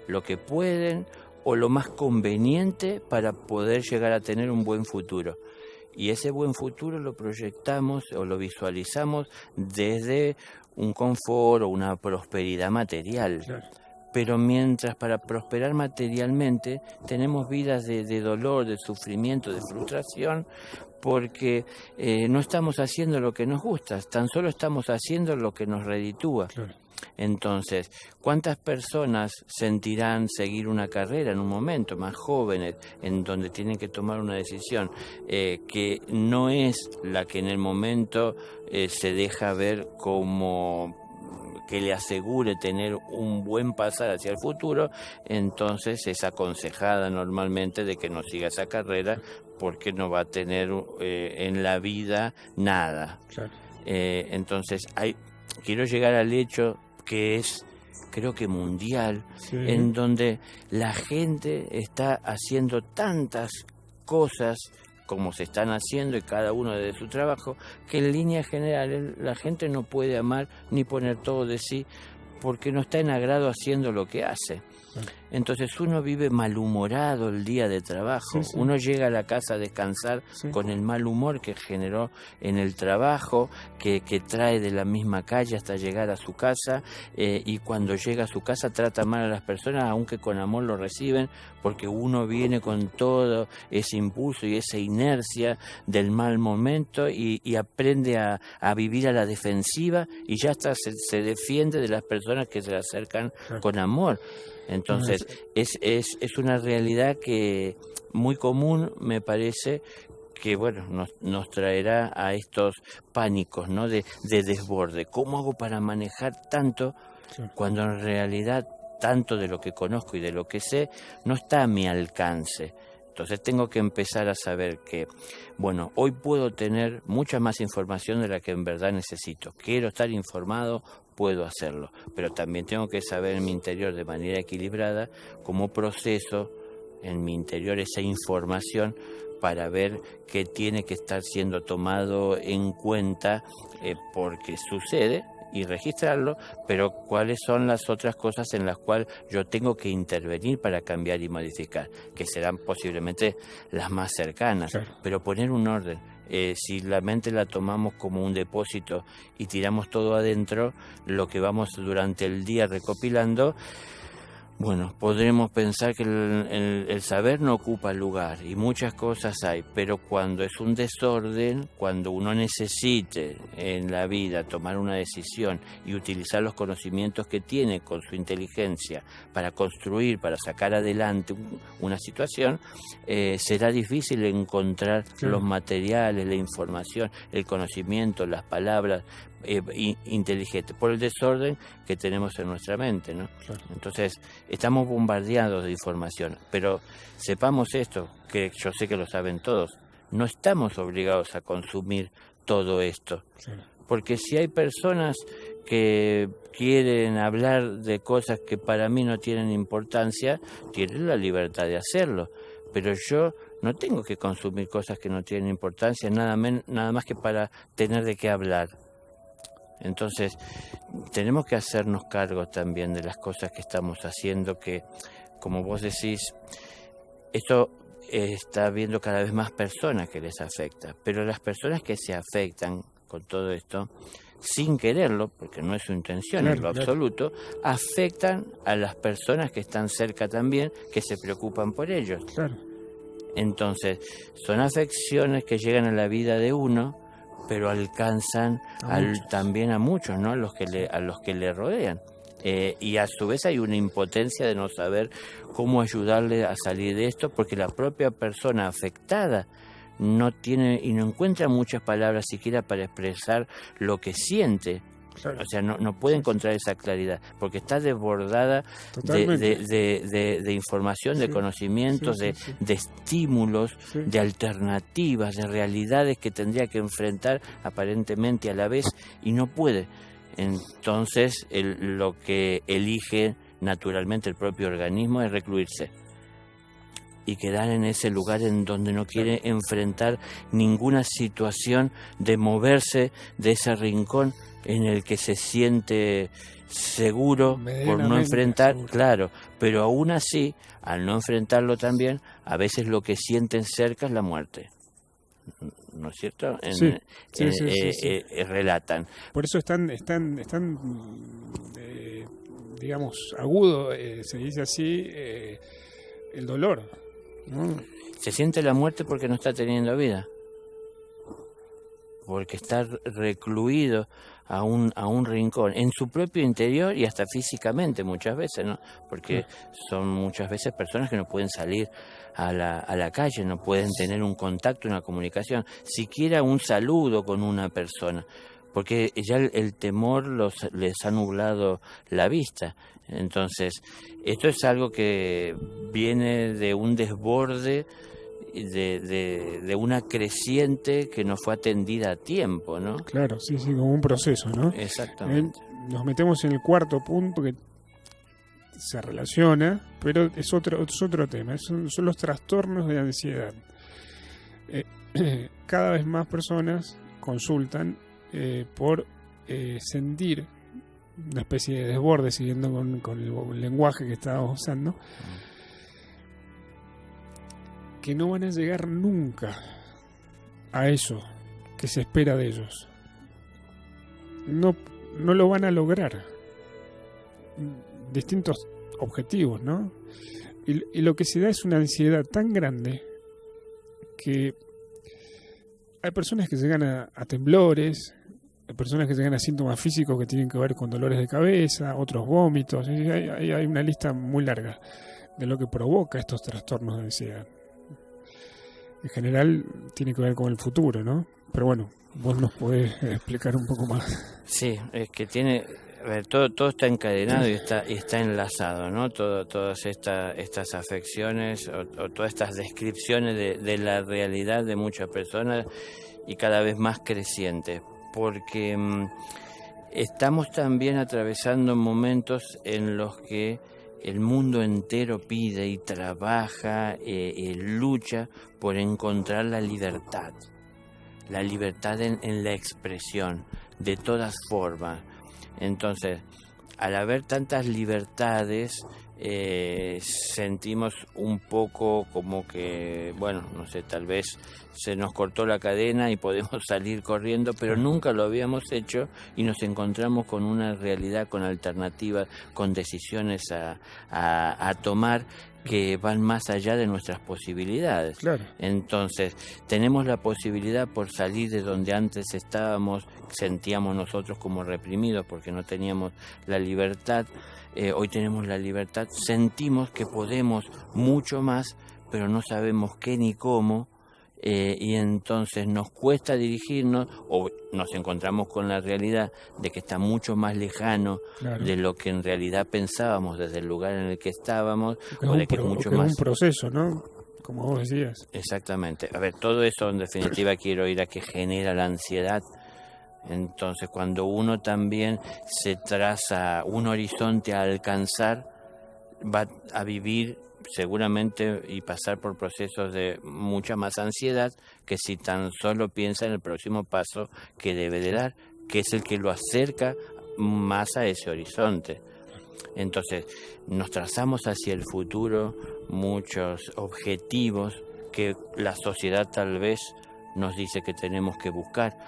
lo que pueden o lo más conveniente para poder llegar a tener un buen futuro. Y ese buen futuro lo proyectamos o lo visualizamos desde un confort o una prosperidad material. Claro. Pero mientras para prosperar materialmente tenemos vidas de dolor, de sufrimiento, de frustración, porque no estamos haciendo lo que nos gusta, tan solo estamos haciendo lo que nos reditúa. Claro. Entonces, ¿cuántas personas sentirán seguir una carrera en un momento, más jóvenes, en donde tienen que tomar una decisión que no es la que en el momento se deja ver como que le asegure tener un buen pasar hacia el futuro? Entonces es aconsejada normalmente de que no siga esa carrera porque no va a tener en la vida nada. Claro. Entonces quiero llegar al hecho que es, creo que mundial, en donde la gente está haciendo tantas cosas como se están haciendo y cada uno desde su trabajo, que en líneas generales la gente no puede amar ni poner todo de sí porque no está en agrado haciendo lo que hace. Entonces uno vive malhumorado el día de trabajo, uno llega a la casa a descansar con el mal humor que generó en el trabajo, que trae de la misma calle hasta llegar a su casa, y cuando llega a su casa trata mal a las personas, aunque con amor lo reciben, porque uno viene con todo ese impulso y esa inercia del mal momento y aprende a vivir a la defensiva y ya hasta se defiende de las personas que se le acercan con amor. Entonces es una realidad que muy común, me parece, que bueno nos traerá a estos pánicos, ¿no? de desborde. ¿Cómo hago para manejar tanto cuando en realidad tanto de lo que conozco y de lo que sé no está a mi alcance? Entonces tengo que empezar a saber que, bueno, hoy puedo tener mucha más información de la que en verdad necesito. Quiero estar informado, puedo hacerlo, pero también tengo que saber en mi interior de manera equilibrada cómo proceso en mi interior esa información para ver qué tiene que estar siendo tomado en cuenta porque sucede, y registrarlo, pero cuáles son las otras cosas en las cuales yo tengo que intervenir para cambiar y modificar, que serán posiblemente las más cercanas, pero poner un orden. Si la mente la tomamos como un depósito y tiramos todo adentro, lo que vamos durante el día recopilando, bueno, podremos pensar que el saber no ocupa lugar y muchas cosas hay, pero cuando es un desorden, cuando uno necesite en la vida tomar una decisión y utilizar los conocimientos que tiene con su inteligencia para construir, para sacar adelante una situación, será difícil encontrar los materiales, la información, el conocimiento, las palabras inteligente por el desorden que tenemos en nuestra mente, ¿no? Entonces estamos bombardeados de información, pero sepamos esto, que yo sé que lo saben todos, no estamos obligados a consumir todo esto, porque si hay personas que quieren hablar de cosas que para mí no tienen importancia, tienen la libertad de hacerlo, pero yo no tengo que consumir cosas que no tienen importancia, nada más que para tener de qué hablar. Entonces, tenemos que hacernos cargo también de las cosas que estamos haciendo, que, como vos decís, esto está viendo cada vez más personas que les afecta, pero las personas que se afectan con todo esto, sin quererlo, porque no es su intención en lo absoluto, afectan a las personas que están cerca también, que se preocupan por ellos. Claro. Entonces, son afecciones que llegan a la vida de uno, pero alcanzan también a muchos, ¿no? A los que le rodean. Y a su vez hay una impotencia de no saber cómo ayudarle a salir de esto, porque la propia persona afectada no tiene y no encuentra muchas palabras siquiera para expresar lo que siente. Claro. O sea, no puede encontrar esa claridad, porque está desbordada de información, de conocimientos, de estímulos, de alternativas, de realidades que tendría que enfrentar aparentemente a la vez y no puede. Entonces, lo que elige naturalmente el propio organismo es recluirse y quedar en ese lugar en donde no quiere enfrentar ninguna situación, de moverse de ese rincón en el que se siente seguro por no enfrentar, claro, pero aún así, al no enfrentarlo también, a veces lo que sienten cerca es la muerte. ¿No es cierto? Relatan. Por eso están digamos, agudo, se dice así, el dolor, ¿no? Se siente la muerte porque no está teniendo vida, porque está recluido a un rincón, en su propio interior y hasta físicamente muchas veces, ¿no? Porque son muchas veces personas que no pueden salir a la calle, no pueden tener un contacto, una comunicación, siquiera un saludo con una persona, porque ya el temor les ha nublado la vista. Entonces, esto es algo que viene de un desborde, de una creciente que no fue atendida a tiempo, ¿no? Claro, sí, como un proceso, ¿no? Exactamente. Nos metemos en el cuarto punto que se relaciona, pero es otro tema, son los trastornos de ansiedad. Cada vez más personas consultan por sentir una especie de desborde, siguiendo con el lenguaje que estábamos usando, que no van a llegar nunca a eso que se espera de ellos. No lo van a lograr. Distintos objetivos, ¿no? Y lo que se da es una ansiedad tan grande que hay personas que llegan a temblores, hay personas que llegan a síntomas físicos que tienen que ver con dolores de cabeza, otros vómitos. Hay una lista muy larga de lo que provoca estos trastornos de ansiedad. En general tiene que ver con el futuro, ¿no? Pero bueno, vos nos podés explicar un poco más. Sí, es que tiene... A ver, todo está encadenado y está enlazado, ¿no? Todas estas afecciones o todas estas descripciones de la realidad de muchas personas y cada vez más crecientes, porque estamos también atravesando momentos en los que el mundo entero pide y trabaja y lucha por encontrar la libertad en la expresión, de todas formas. Entonces, al haber tantas libertades, sentimos un poco como que, bueno, no sé, tal vez se nos cortó la cadena y podemos salir corriendo, pero nunca lo habíamos hecho y nos encontramos con una realidad, con alternativas, con decisiones a tomar que van más allá de nuestras posibilidades. Claro. Entonces, tenemos la posibilidad por salir de donde antes estábamos, sentíamos nosotros como reprimidos porque no teníamos la libertad. Hoy tenemos la libertad, sentimos que podemos mucho más, pero no sabemos qué ni cómo, y entonces nos cuesta dirigirnos o nos encontramos con la realidad de que está mucho más lejano, claro, de lo que en realidad pensábamos desde el lugar en el que estábamos, o de que es mucho más... Es un proceso, ¿no? Como vos decías. Exactamente. A ver, todo eso en definitiva quiero ir a que genera la ansiedad. Entonces, cuando uno también se traza un horizonte a alcanzar, va a vivir seguramente y pasar por procesos de mucha más ansiedad que si tan solo piensa en el próximo paso que debe de dar, que es el que lo acerca más a ese horizonte. Entonces, nos trazamos hacia el futuro muchos objetivos que la sociedad tal vez nos dice que tenemos que buscar.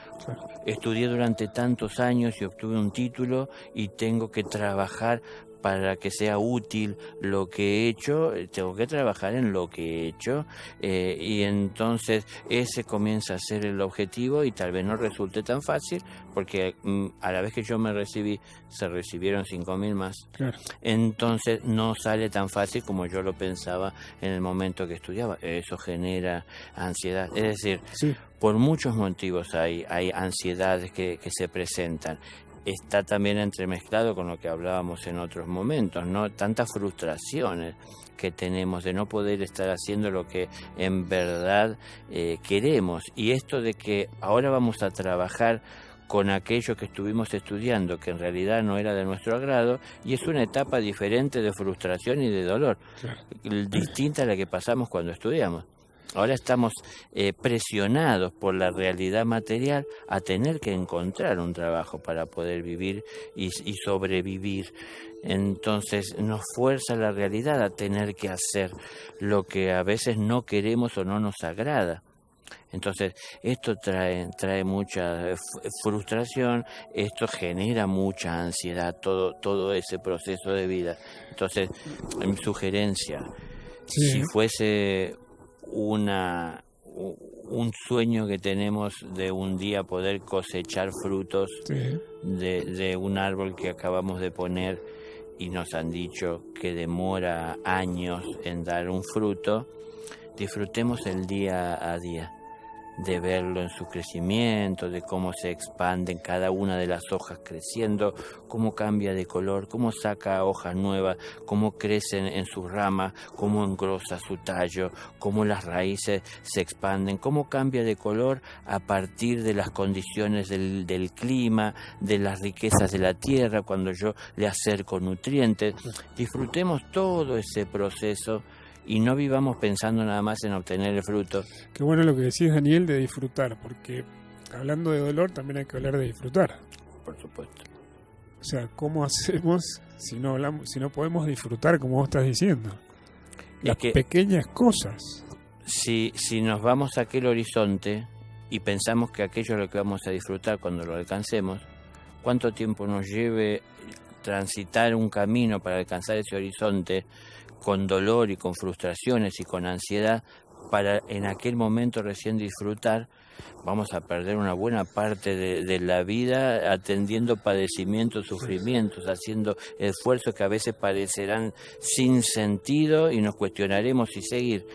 Estudié durante tantos años y obtuve un título y tengo que trabajar para que sea útil lo que he hecho, tengo que trabajar en lo que he hecho, y entonces ese comienza a ser el objetivo y tal vez no resulte tan fácil, porque a la vez que yo me recibí, se recibieron 5.000 más. Claro. Entonces no sale tan fácil como yo lo pensaba en el momento que estudiaba. Eso genera ansiedad. Es decir, Sí. por muchos motivos hay ansiedades que se presentan. Está también entremezclado con lo que hablábamos en otros momentos, ¿no? Tantas frustraciones que tenemos de no poder estar haciendo lo que en verdad queremos. Y esto de que ahora vamos a trabajar con aquello que estuvimos estudiando, que en realidad no era de nuestro agrado, y es una etapa diferente de frustración y de dolor, Claro. distinta a la que pasamos cuando estudiamos. Ahora estamos presionados por la realidad material a tener que encontrar un trabajo para poder vivir y sobrevivir. Entonces nos fuerza la realidad a tener que hacer lo que a veces no queremos o no nos agrada. Entonces esto trae mucha frustración, esto genera mucha ansiedad, todo ese proceso de vida. Entonces, mi sugerencia, Sí. si fuese un sueño que tenemos de un día poder cosechar frutos Sí. de un árbol que acabamos de poner y nos han dicho que demora años en dar un fruto, disfrutemos el día a día, de verlo en su crecimiento, de cómo se expanden cada una de las hojas creciendo, cómo cambia de color, cómo saca hojas nuevas, cómo crecen en sus ramas, cómo engrosa su tallo, cómo las raíces se expanden, cómo cambia de color a partir de las condiciones del clima, de las riquezas de la tierra, cuando yo le acerco nutrientes. Disfrutemos todo ese proceso y no vivamos pensando nada más en obtener el fruto. Qué bueno lo que decís, Daniel, de disfrutar, porque hablando de dolor también hay que hablar de disfrutar. Por supuesto. O sea, ¿cómo hacemos si no podemos disfrutar, como vos estás diciendo? Las pequeñas cosas. Si nos vamos a aquel horizonte y pensamos que aquello es lo que vamos a disfrutar cuando lo alcancemos, ¿cuánto tiempo nos lleve transitar un camino para alcanzar ese horizonte con dolor y con frustraciones y con ansiedad, para en aquel momento recién disfrutar? Vamos a perder una buena parte de la vida atendiendo padecimientos, sufrimientos, haciendo esfuerzos que a veces parecerán sin sentido y nos cuestionaremos si seguir.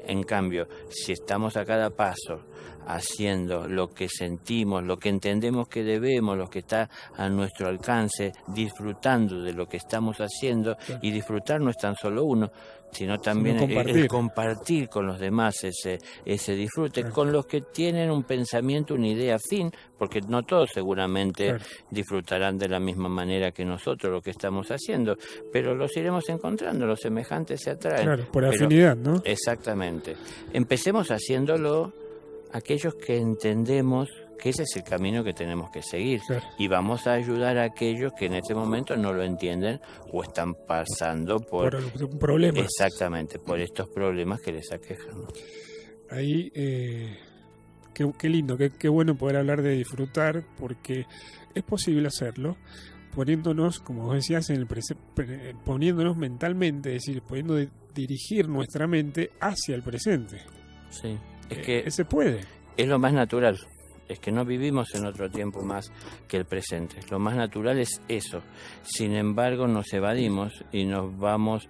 En cambio, si estamos a cada paso haciendo lo que sentimos, lo que entendemos que debemos, lo que está a nuestro alcance, disfrutando de lo que estamos haciendo, y disfrutar no es tan solo uno, sino también el compartir con los demás ese disfrute, con los que tienen un pensamiento, una idea afín, porque no todos seguramente disfrutarán de la misma manera que nosotros lo que estamos haciendo, pero los iremos encontrando, los semejantes se atraen. Claro, por afinidad, ¿no? Exactamente. Empecemos haciéndolo aquellos que entendemos que ese es el camino que tenemos que seguir, y vamos a ayudar a aquellos que en este momento no lo entienden o están pasando por un problema. Exactamente, por estos problemas que les aquejan. Ahí, qué lindo, qué bueno poder hablar de disfrutar, porque es posible hacerlo poniéndonos, como vos decías, poniéndonos mentalmente, es decir, pudiendo dirigir nuestra mente hacia el presente. Sí. Es que se puede. Es lo más natural. Es que no vivimos en otro tiempo más que el presente. Lo más natural es eso. Sin embargo, nos evadimos y nos vamos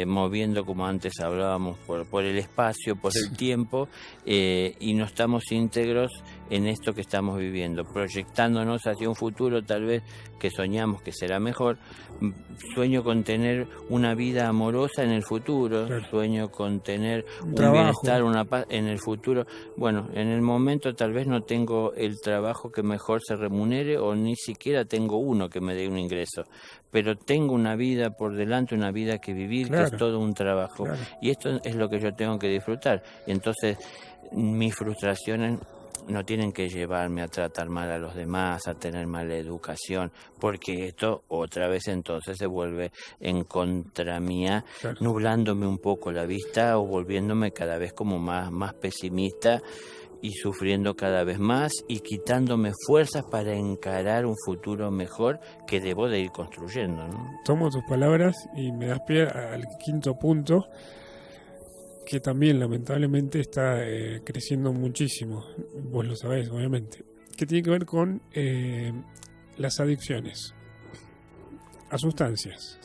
moviendo, como antes hablábamos, por el espacio, por el tiempo, y no estamos íntegros en esto que estamos viviendo, proyectándonos hacia un futuro tal vez que soñamos que será mejor. Sueño con tener una vida amorosa en el futuro, sueño con tener un bienestar, una paz en el futuro. Bueno, en el momento tal vez no tengo el trabajo que mejor se remunere, o ni siquiera tengo uno que me dé un ingreso, pero tengo una vida por delante, una vida que vivir, que es todo un trabajo, y esto es lo que yo tengo que disfrutar. Y entonces mis frustraciones no tienen que llevarme a tratar mal a los demás, a tener mala educación, porque esto otra vez entonces se vuelve en contra mía, Claro. nublándome un poco la vista o volviéndome cada vez como más pesimista y sufriendo cada vez más y quitándome fuerzas para encarar un futuro mejor que debo de ir construyendo, ¿no? Tomo tus palabras y me das pie al quinto punto, que también lamentablemente está creciendo muchísimo, vos lo sabés obviamente, que tiene que ver con las adicciones a sustancias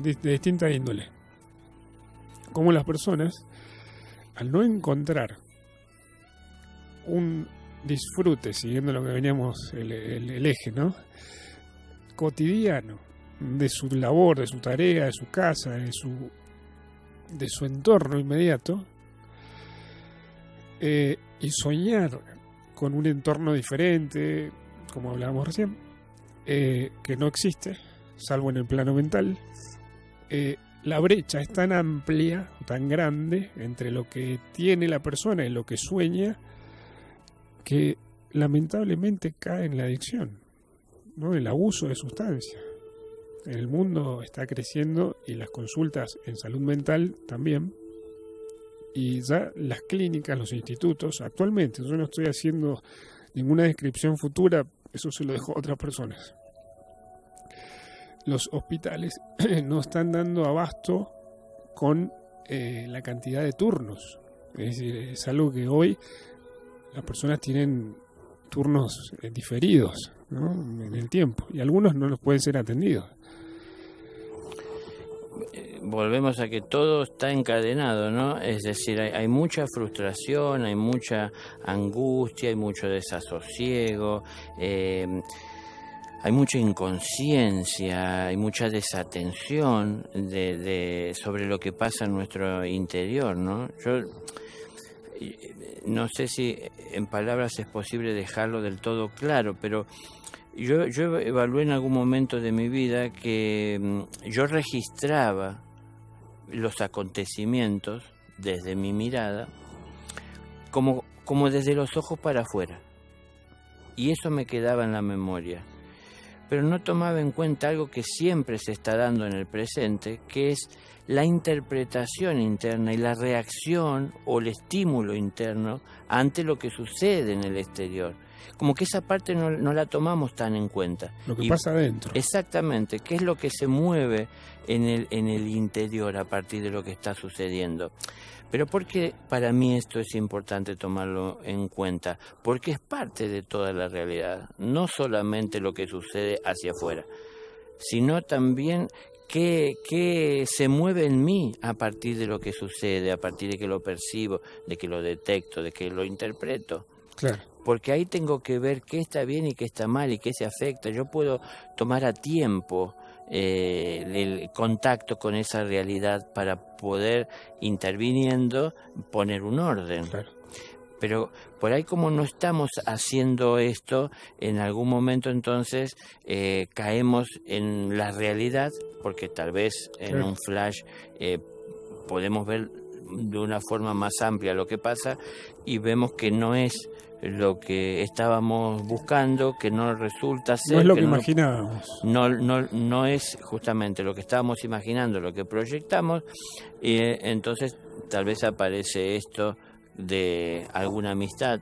de distinta índole. Como las personas, al no encontrar un disfrute, siguiendo lo que veníamos, el eje, ¿no?, cotidiano, de su labor, de su tarea, de su casa, de su entorno inmediato, y soñar con un entorno diferente, como hablábamos recién, que no existe, salvo en el plano mental. La brecha es tan amplia, tan grande, entre lo que tiene la persona y lo que sueña, que lamentablemente cae en la adicción, ¿no?, el abuso de sustancias. El mundo está creciendo y las consultas en salud mental también, y ya las clínicas, los institutos, actualmente, yo no estoy haciendo ninguna descripción futura, eso se lo dejo a otras personas. Los hospitales no están dando abasto con la cantidad de turnos. Es decir, es algo que hoy las personas tienen turnos diferidos, ¿no?, en el tiempo, y algunos no los pueden ser atendidos. Volvemos a que todo está encadenado, ¿no? Es decir, hay mucha frustración, hay mucha angustia, hay mucho desasosiego, hay mucha inconsciencia, hay mucha desatención sobre lo que pasa en nuestro interior, ¿no? Yo no sé si en palabras es posible dejarlo del todo claro, pero yo evalué en algún momento de mi vida que yo registraba los acontecimientos desde mi mirada como desde los ojos para afuera, y eso me quedaba en la memoria, pero no tomaba en cuenta algo que siempre se está dando en el presente, que es la interpretación interna y la reacción o el estímulo interno ante lo que sucede en el exterior. Como que esa parte no la tomamos tan en cuenta. Lo que pasa adentro. Exactamente, qué es lo que se mueve en el interior a partir de lo que está sucediendo. Pero ¿por qué para mí esto es importante tomarlo en cuenta? Porque es parte de toda la realidad, no solamente lo que sucede hacia afuera, sino también qué se mueve en mí a partir de lo que sucede, a partir de que lo percibo, de que lo detecto, de que lo interpreto. Claro. Porque ahí tengo que ver qué está bien y qué está mal y qué se afecta. Yo puedo tomar a tiempo el contacto con esa realidad para poder, interviniendo, poner un orden. Claro. Pero por ahí, como no estamos haciendo esto, en algún momento entonces caemos en la realidad, porque tal vez en un flash podemos ver de una forma más amplia lo que pasa y vemos que no es lo que estábamos buscando, que no resulta ser, no es lo que imaginábamos, no es justamente lo que estábamos imaginando, lo que proyectamos, y entonces tal vez aparece esto de alguna amistad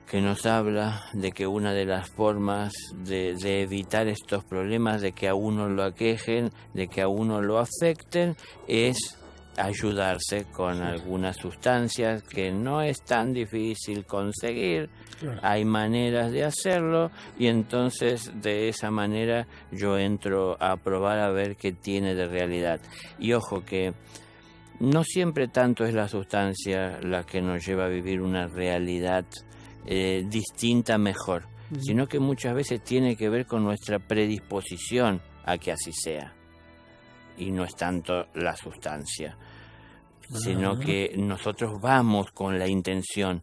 que nos habla de que una de las formas de evitar estos problemas, de que a uno lo aquejen, de que a uno lo afecten, es ayudarse con algunas sustancias, que no es tan difícil conseguir. Claro. Hay maneras de hacerlo, y entonces de esa manera yo entro a probar a ver qué tiene de realidad. Y ojo que no siempre tanto es la sustancia la que nos lleva a vivir una realidad distinta, mejor, sino que muchas veces tiene que ver con nuestra predisposición a que así sea. Y no es tanto la sustancia, sino que nosotros vamos con la intención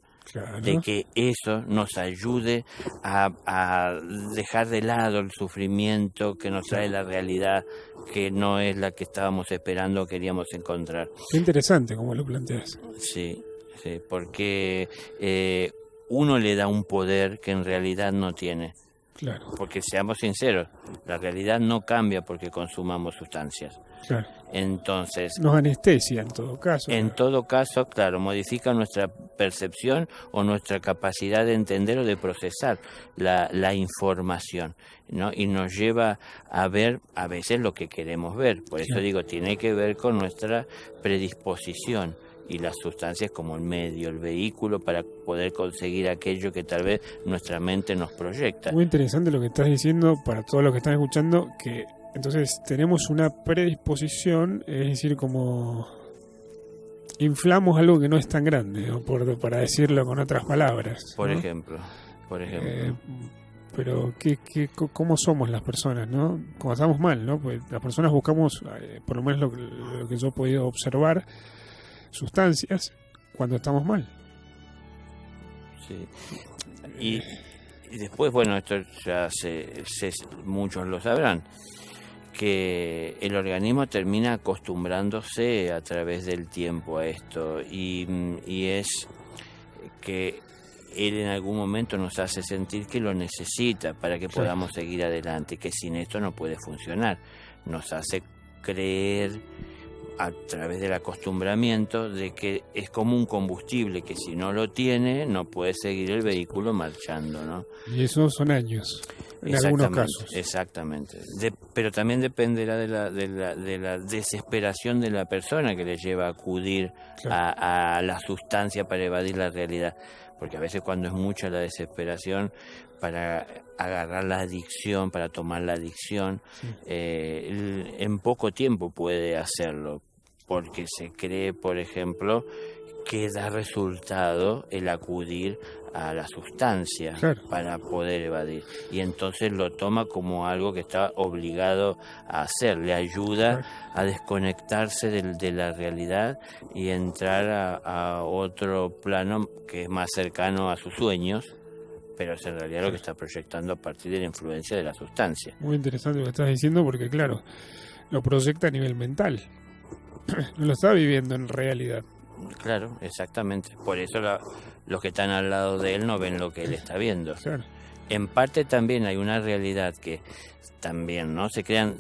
de que eso nos ayude a dejar de lado el sufrimiento que nos trae la realidad, que no es la que estábamos esperando o queríamos encontrar. Qué interesante como lo planteas. Sí. Sí, porque uno le da un poder que en realidad no tiene. Claro. Porque seamos sinceros, la realidad no cambia porque consumamos sustancias. Claro. Entonces, nos anestesia en todo caso. en todo caso, claro, modifica nuestra percepción o nuestra capacidad de entender o de procesar la información, ¿no? Y nos lleva a ver a veces lo que queremos ver. Por eso digo, tiene que ver con nuestra predisposición. Y las sustancias como el medio, el vehículo para poder conseguir aquello que tal vez nuestra mente nos proyecta. Muy interesante lo que estás diciendo para todos los que están escuchando, que entonces tenemos una predisposición, es decir, como inflamos algo que no es tan grande, ¿no? Para decirlo con otras palabras. Por ¿no? ejemplo. Pero ¿cómo somos las personas, no? Cuando estamos mal, ¿no? Pues las personas buscamos, por lo menos lo que yo he podido observar, sustancias cuando estamos mal. Sí. Y después, bueno, esto ya muchos lo sabrán, que el organismo termina acostumbrándose a través del tiempo a esto y es que él en algún momento nos hace sentir que lo necesita para que podamos seguir adelante, que sin esto no puede funcionar. Nos hace creer a través del acostumbramiento de que es como un combustible que si no lo tiene no puede seguir el vehículo marchando, ¿no? Y eso son años en algunos casos. Exactamente. Pero también dependerá de la desesperación de la persona que le lleva a acudir a la sustancia para evadir la realidad, porque a veces cuando es mucha la desesperación para agarrar la adicción, para tomar la adicción, en poco tiempo puede hacerlo, porque se cree, por ejemplo, que da resultado el acudir a la sustancia para poder evadir, y entonces lo toma como algo que está obligado a hacer, le ayuda a desconectarse de la realidad y entrar a otro plano que es más cercano a sus sueños, pero es en realidad lo que está proyectando a partir de la influencia de la sustancia. Muy interesante lo que estás diciendo, porque claro, lo proyecta a nivel mental, no lo está viviendo en realidad. Claro, exactamente. Por eso los que están al lado de él no ven lo que él está viendo. Claro. En parte también hay una realidad que también, ¿no? Se crean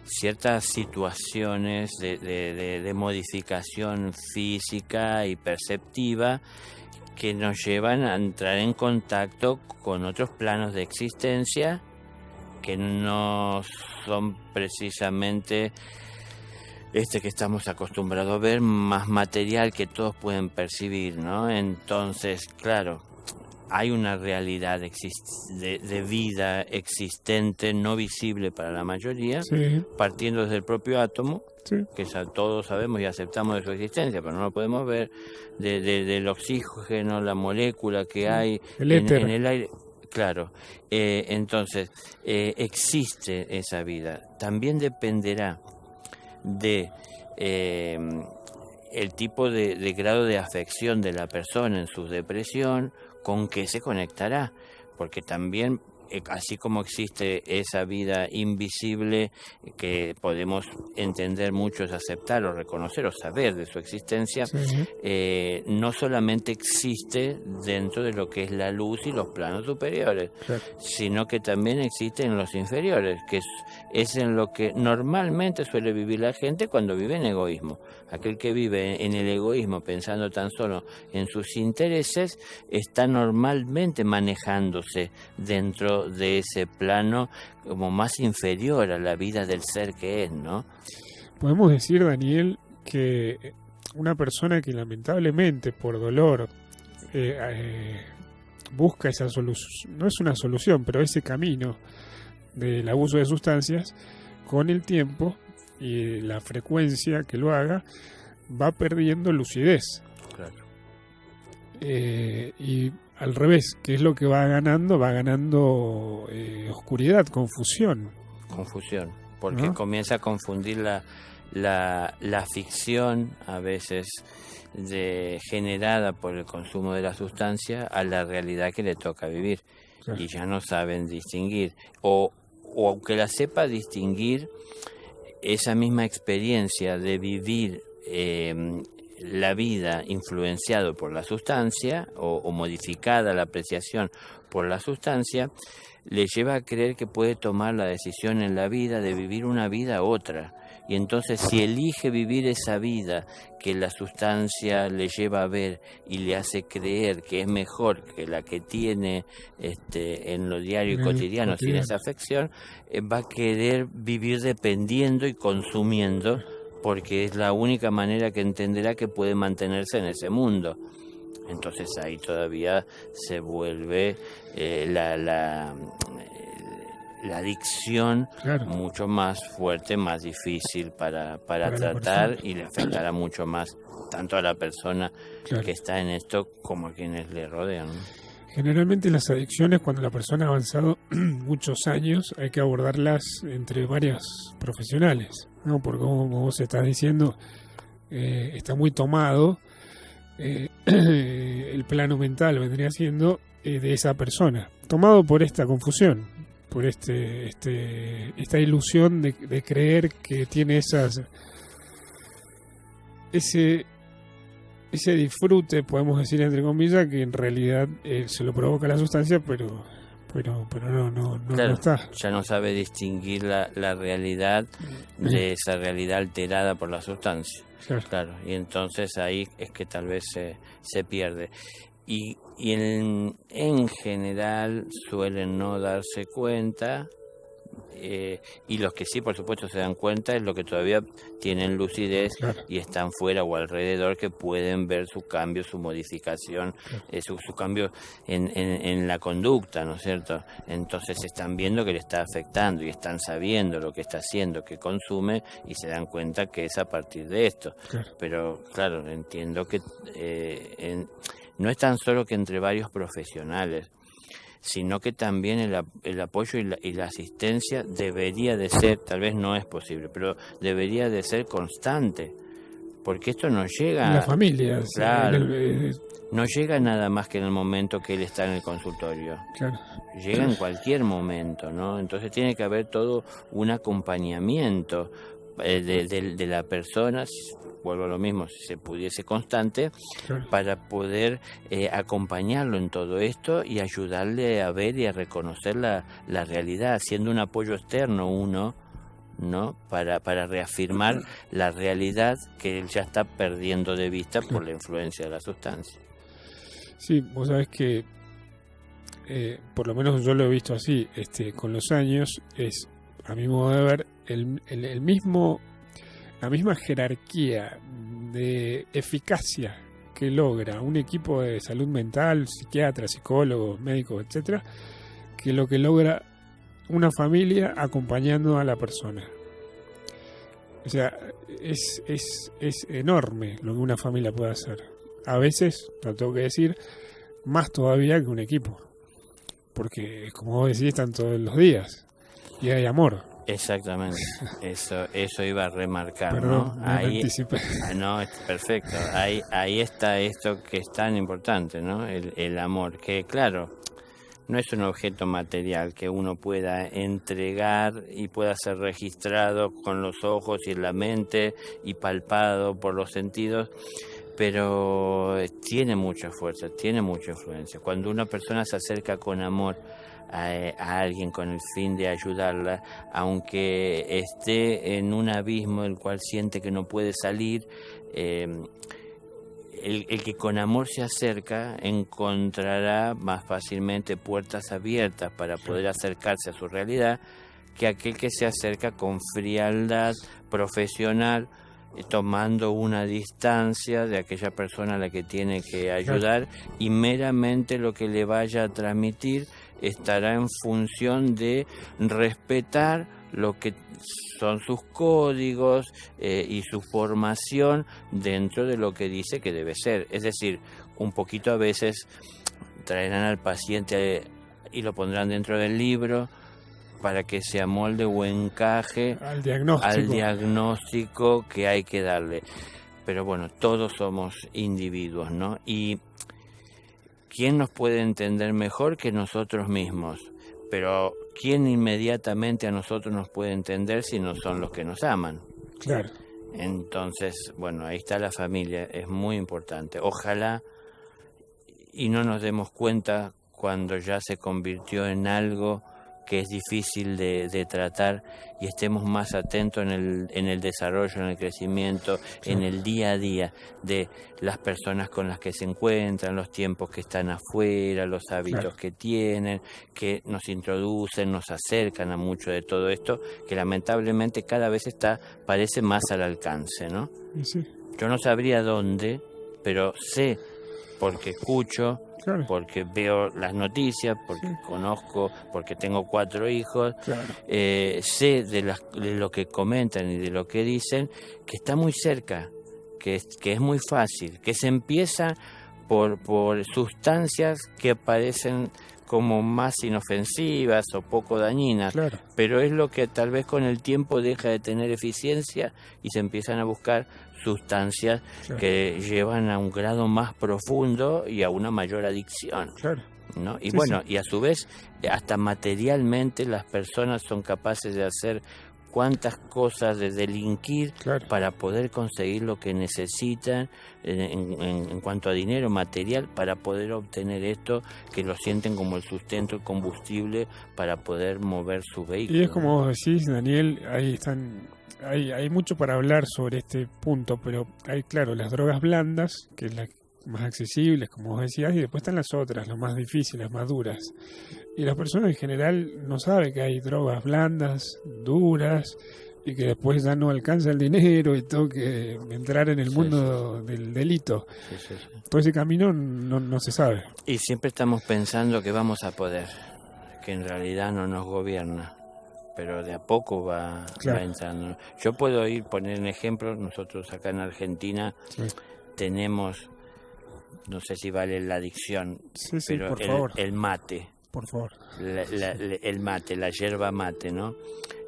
ciertas situaciones de modificación física y perceptiva que nos llevan a entrar en contacto con otros planos de existencia que no son precisamente que estamos acostumbrados a ver, más material que todos pueden percibir, ¿no? Entonces, claro, hay una realidad de vida existente, no visible para la mayoría, partiendo desde el propio átomo, que todos sabemos y aceptamos de su existencia, pero no lo podemos ver, del oxígeno, la molécula que hay en el aire. Claro, entonces existe esa vida. También dependerá de el tipo de grado de afección de la persona en su depresión, con qué se conectará, porque también así como existe esa vida invisible que podemos entender muchos, aceptar o reconocer o saber de su existencia, no solamente existe dentro de lo que es la luz y los planos superiores, sino que también existe en los inferiores, que es en lo que normalmente suele vivir la gente cuando vive en egoísmo. Aquel que vive en el egoísmo pensando tan solo en sus intereses está normalmente manejándose dentro de ese plano como más inferior a la vida del ser que es, ¿no? Podemos decir, Daniel, que una persona que lamentablemente por dolor busca esa solución, no es una solución, pero ese camino del abuso de sustancias, con el tiempo y la frecuencia que lo haga, va perdiendo lucidez. Claro. Y al revés, ¿qué es lo que va ganando? Va ganando oscuridad, confusión. Confusión, porque comienza a confundir la ficción, a veces generada por el consumo de la sustancia, a la realidad que le toca vivir. Claro. Y ya no saben distinguir. O aunque la sepa distinguir, esa misma experiencia de vivir la vida influenciado por la sustancia o modificada la apreciación por la sustancia, le lleva a creer que puede tomar la decisión en la vida de vivir una vida otra. Y entonces si elige vivir esa vida que la sustancia le lleva a ver y le hace creer que es mejor que la que tiene en lo diario y cotidiano sin esa afección, va a querer vivir dependiendo y consumiendo, porque es la única manera que entenderá que puede mantenerse en ese mundo. Entonces ahí todavía se vuelve la adicción mucho más fuerte, más difícil para tratar, y le afectará mucho más tanto a la persona que está en esto como a quienes le rodean, ¿no? Generalmente las adicciones, cuando la persona ha avanzado muchos años, hay que abordarlas entre varios profesionales, ¿no? Porque como vos estás diciendo, está muy tomado el plano mental, vendría siendo de esa persona, tomado por esta confusión, por esta ilusión de creer que tiene ese disfrute, podemos decir entre comillas, que en realidad se lo provoca la sustancia, pero no está. Ya no sabe distinguir la realidad de esa realidad alterada por la sustancia. Claro, y entonces ahí es que tal vez se pierde. Y en general suelen no darse cuenta, y los que sí, por supuesto, se dan cuenta es los que todavía tienen lucidez y están fuera o alrededor, que pueden ver su cambio, su modificación, su cambio en la conducta, ¿no es cierto? Entonces están viendo que le está afectando y están sabiendo lo que está haciendo, que consume, y se dan cuenta que es a partir de esto. Pero claro, entiendo que no es tan solo que entre varios profesionales, sino que también el apoyo y la asistencia debería de ser, tal vez no es posible, pero debería de ser constante, porque esto no llega... La familia. Claro, no llega nada más que en el momento que él está en el consultorio. Llega en cualquier momento, ¿no? Entonces tiene que haber todo un acompañamiento de la persona, vuelvo a lo mismo, si se pudiese constante, para poder acompañarlo en todo esto y ayudarle a ver y a reconocer la realidad, siendo un apoyo externo uno, ¿no? Para reafirmar la realidad que él ya está perdiendo de vista por la influencia de la sustancia. Sí, vos sabés que por lo menos yo lo he visto así, con los años, es, a mi modo de ver, el mismo... la misma jerarquía de eficacia que logra un equipo de salud mental, psiquiatras, psicólogos, médicos, etcétera, que lo que logra una familia acompañando a la persona. O sea, es enorme lo que una familia puede hacer. A veces, lo tengo que decir, más todavía que un equipo. Porque, como vos decís, están todos los días y hay amor. Exactamente, eso iba a remarcar. Perdón, ¿no? Ahí anticipé. No, es perfecto. Ahí está esto que es tan importante, ¿no? El amor, que claro, no es un objeto material que uno pueda entregar y pueda ser registrado con los ojos y en la mente y palpado por los sentidos, pero tiene mucha fuerza, tiene mucha influencia. Cuando una persona se acerca con amor a alguien con el fin de ayudarla, aunque esté en un abismo del cual siente que no puede salir, el que con amor se acerca encontrará más fácilmente puertas abiertas para poder acercarse a su realidad, que aquel que se acerca con frialdad profesional, tomando una distancia de aquella persona a la que tiene que ayudar, y meramente lo que le vaya a transmitir estará en función de respetar lo que son sus códigos y su formación dentro de lo que dice que debe ser. Es decir, un poquito a veces traerán al paciente y lo pondrán dentro del libro para que se amolde o encaje al diagnóstico que hay que darle. Pero bueno, todos somos individuos, ¿no? Y ¿quién nos puede entender mejor que nosotros mismos? Pero ¿quién inmediatamente a nosotros nos puede entender si no son los que nos aman? Claro. Entonces, bueno, ahí está la familia, es muy importante. Ojalá y no nos demos cuenta cuando ya se convirtió en algo que es difícil de tratar, y estemos más atentos en el desarrollo, en el crecimiento, en el día a día de las personas con las que se encuentran, los tiempos que están afuera, los hábitos que tienen, que nos introducen, nos acercan a mucho de todo esto, que lamentablemente cada vez parece más al alcance, ¿no? Sí. Yo no sabría dónde, pero sé, porque escucho, porque veo las noticias, porque conozco, porque tengo 4 hijos, sé de lo que comentan y de lo que dicen, que está muy cerca, que es muy fácil, que se empieza por sustancias que parecen como más inofensivas o poco dañinas, pero es lo que tal vez con el tiempo deja de tener eficiencia y se empiezan a buscar sustancias que llevan a un grado más profundo y a una mayor adicción, ¿no? Y y a su vez hasta materialmente las personas son capaces de hacer cuántas cosas, de delinquir para poder conseguir lo que necesitan en cuanto a dinero material, para poder obtener esto, que lo sienten como el sustento, el combustible para poder mover su vehículo. Y es como vos decís, Daniel, ahí están, hay mucho para hablar sobre este punto, pero hay, claro, las drogas blandas, que es la más accesibles, como vos decías, y después están las otras, las más difíciles, las más duras. Y las personas en general no saben que hay drogas blandas, duras, y que después ya no alcanza el dinero y tengo que entrar en el mundo del delito. Todo ese camino no se sabe. Y siempre estamos pensando que vamos a poder, que en realidad no nos gobierna, pero de a poco va entrando. Yo puedo poner un ejemplo. Nosotros acá en Argentina tenemos, no sé si vale la adicción, pero el mate. Por favor. El mate, la yerba mate, ¿no?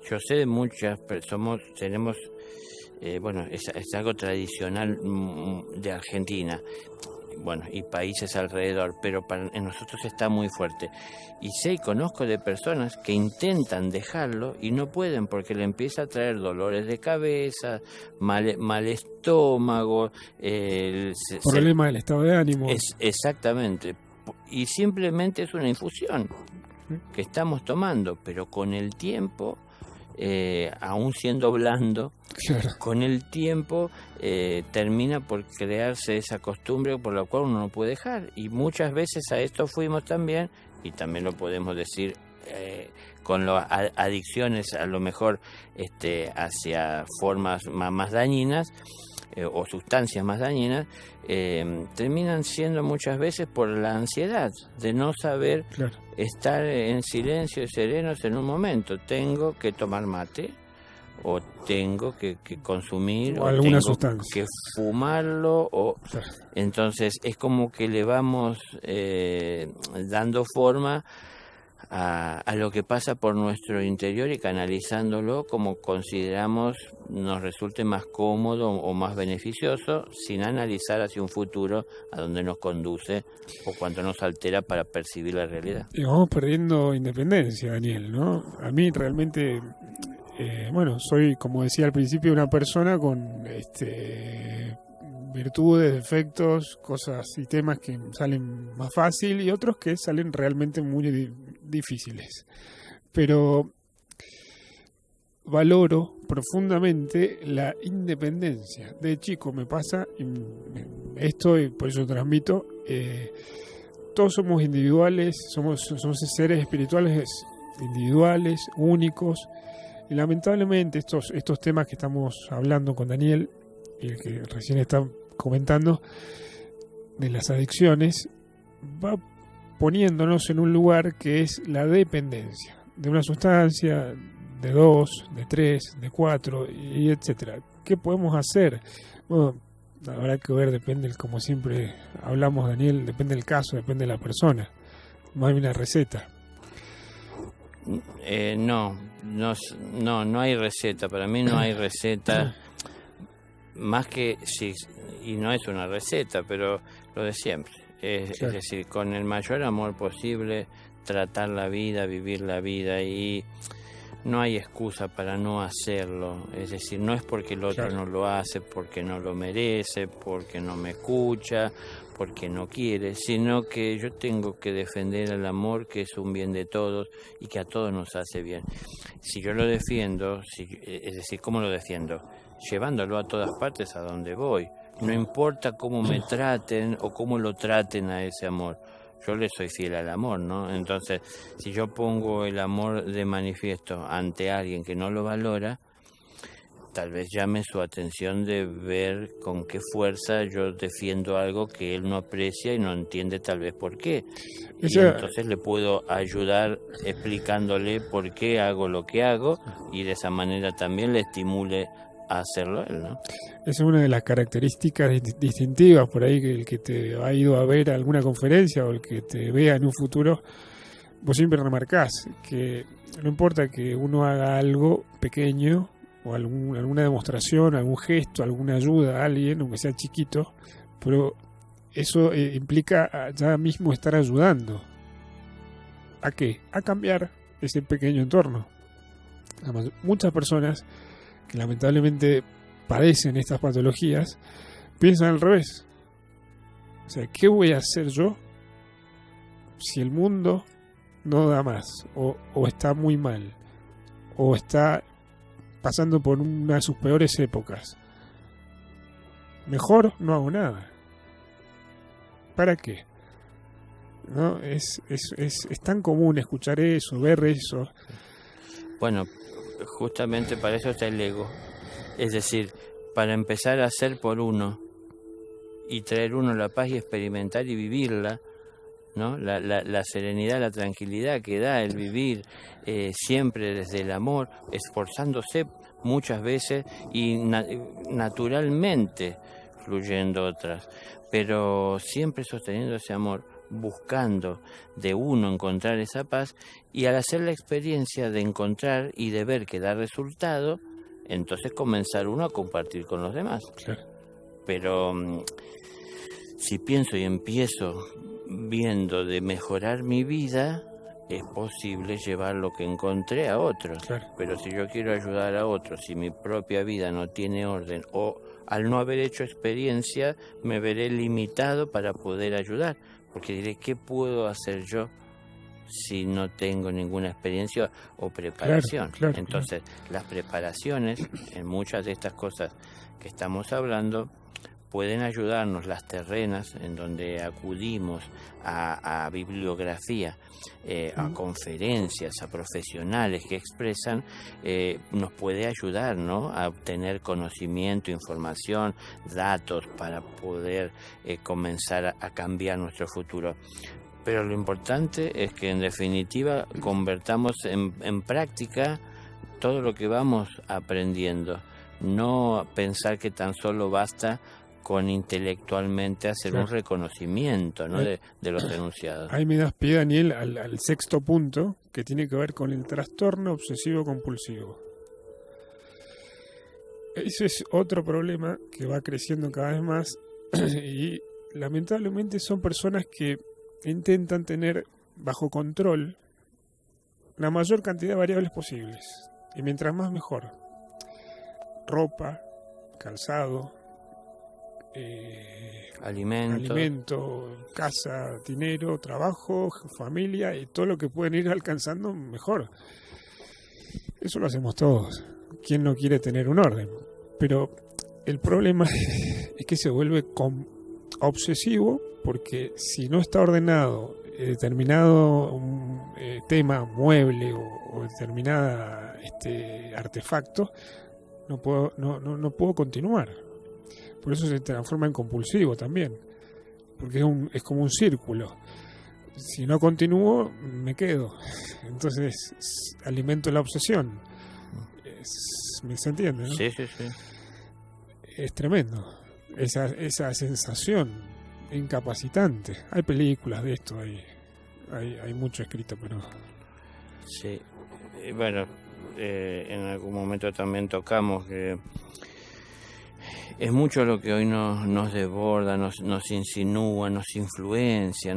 Yo sé de muchas personas, tenemos, es algo tradicional de Argentina, y países alrededor, pero en nosotros está muy fuerte. Y sé y conozco de personas que intentan dejarlo y no pueden, porque le empieza a traer dolores de cabeza, mal estómago, problema del estado de ánimo. Exactamente. Y simplemente es una infusión que estamos tomando, pero con el tiempo, aún siendo blando, con el tiempo termina por crearse esa costumbre por la cual uno no puede dejar. Y muchas veces a esto fuimos también, y también lo podemos decir con las adicciones, a lo mejor hacia formas más dañinas, o sustancias más dañinas, terminan siendo muchas veces por la ansiedad de no saber estar en silencio y serenos en un momento. Tengo que tomar mate, o tengo que consumir, o alguna tengo sustancia, que fumarlo, entonces es como que le vamos dando forma a lo que pasa por nuestro interior y canalizándolo como consideramos nos resulte más cómodo o más beneficioso, sin analizar hacia un futuro a donde nos conduce o cuánto nos altera para percibir la realidad. Y vamos perdiendo independencia, Daniel, ¿no? A mí realmente, soy, como decía al principio, una persona con virtudes, defectos, cosas y temas que salen más fácil y otros que salen realmente muy difíciles. Pero valoro profundamente la independencia. De chico me pasa esto, y por eso transmito, todos somos individuales, somos seres espirituales individuales, únicos, y lamentablemente estos temas que estamos hablando con Daniel y el que recién está comentando de las adicciones, va poniéndonos en un lugar que es la dependencia de una sustancia, de 2, de 3, de 4, y etcétera. ¿Qué podemos hacer? Bueno, habrá que ver, depende, como siempre hablamos, Daniel, depende del caso, depende de la persona. No hay una receta. No hay receta. Para mí no hay receta. Más que, sí, y no es una receta, pero lo de siempre. Es decir, con el mayor amor posible, tratar la vida, vivir la vida. Y no hay excusa para no hacerlo. Es decir, no es porque el otro Claro. no lo hace, porque no lo merece, porque no me escucha, porque no quiere, sino que yo tengo que defender el amor, que es un bien de todos y que a todos nos hace bien. Si yo lo defiendo, es decir, ¿cómo lo defiendo? Llevándolo a todas partes a donde voy. No importa cómo me traten o cómo lo traten a ese amor. Yo le soy fiel al amor, ¿no? Entonces, si yo pongo el amor de manifiesto ante alguien que no lo valora, tal vez llame su atención de ver con qué fuerza yo defiendo algo que él no aprecia y no entiende tal vez por qué. Y entonces le puedo ayudar explicándole por qué hago lo que hago y de esa manera también le estimule a hacerlo él, ¿no? Esa es una de las características distintivas por ahí, que el que te ha ido a ver a alguna conferencia o el que te vea en un futuro, vos siempre remarcás que no importa que uno haga algo pequeño o alguna demostración, algún gesto, alguna ayuda a alguien, aunque sea chiquito, pero eso implica ya mismo estar ayudando. ¿A qué? A cambiar ese pequeño entorno. Además, muchas personas que lamentablemente padecen estas patologías piensan al revés. O sea, ¿qué voy a hacer yo si el mundo no da más? O está muy mal, o está pasando por una de sus peores épocas. Mejor no hago nada. ¿Para qué? ¿No? Es tan común escuchar eso, ver eso. Bueno, justamente para eso está el ego. Es decir, para empezar a hacer por uno y traer uno la paz y experimentar y vivirla, ¿no? La serenidad, la tranquilidad que da el vivir siempre desde el amor, esforzándose muchas veces y naturalmente fluyendo otras, pero siempre sosteniendo ese amor, buscando de uno encontrar esa paz, y al hacer la experiencia de encontrar y de ver que da resultado, entonces comenzar uno a compartir con los demás. Claro. Pero si pienso y empiezo viendo de mejorar mi vida, es posible llevar lo que encontré a otros. Claro. Pero si yo quiero ayudar a otros y mi propia vida no tiene orden, o al no haber hecho experiencia me veré limitado para poder ayudar, porque diré, ¿qué puedo hacer yo si no tengo ninguna experiencia o preparación? Claro. Entonces, las preparaciones en muchas de estas cosas que estamos hablando pueden ayudarnos, las terrenas en donde acudimos a bibliografía, a conferencias, a profesionales que expresan, nos puede ayudar, ¿no?, a obtener conocimiento, información, datos para poder comenzar a cambiar nuestro futuro. Pero lo importante es que en definitiva convertamos en práctica todo lo que vamos aprendiendo, no pensar que tan solo basta con intelectualmente hacer un reconocimiento, ¿no?, de los enunciados. Ahí me das pie, Daniel, al sexto punto, que tiene que ver con el trastorno obsesivo compulsivo. Ese es otro problema que va creciendo cada vez más y lamentablemente son personas que intentan tener bajo control la mayor cantidad de variables posibles, y mientras más mejor. Ropa, calzado, alimento, casa, dinero, trabajo, familia y todo lo que pueden ir alcanzando mejor. Eso lo hacemos todos. ¿Quién no quiere tener un orden? Pero el problema es que se vuelve obsesivo, porque si no está ordenado determinado tema, mueble o determinada artefacto, no puedo continuar. Por eso se transforma en compulsivo también, porque es como un círculo. Si no continúo, me quedo. Entonces alimento la obsesión. ¿Se entiende, no? Sí. Es tremendo esa sensación incapacitante. Hay películas de esto, hay mucho escrito, pero... Sí, bueno, en algún momento también tocamos que es mucho lo que hoy nos desborda, nos insinúa, nos influencia,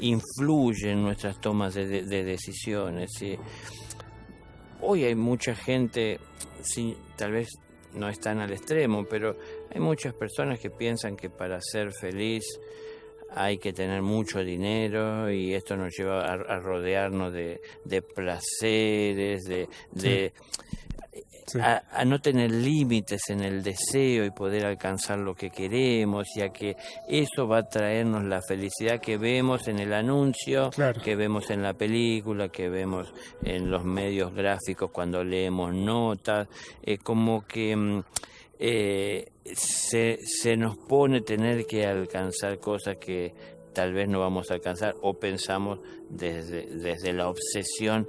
influye en nuestras tomas de decisiones. ¿Sí? hoy hay mucha gente, sí, tal vez no están al extremo, pero hay muchas personas que piensan que para ser feliz hay que tener mucho dinero y esto nos lleva a rodearnos de placeres, Sí. a no tener límites en el deseo y poder alcanzar lo que queremos, y a que eso va a traernos la felicidad que vemos en el anuncio, Claro. que vemos en la película, que vemos en los medios gráficos cuando leemos notas, como que se nos pone tener que alcanzar cosas que tal vez no vamos a alcanzar, o pensamos desde la obsesión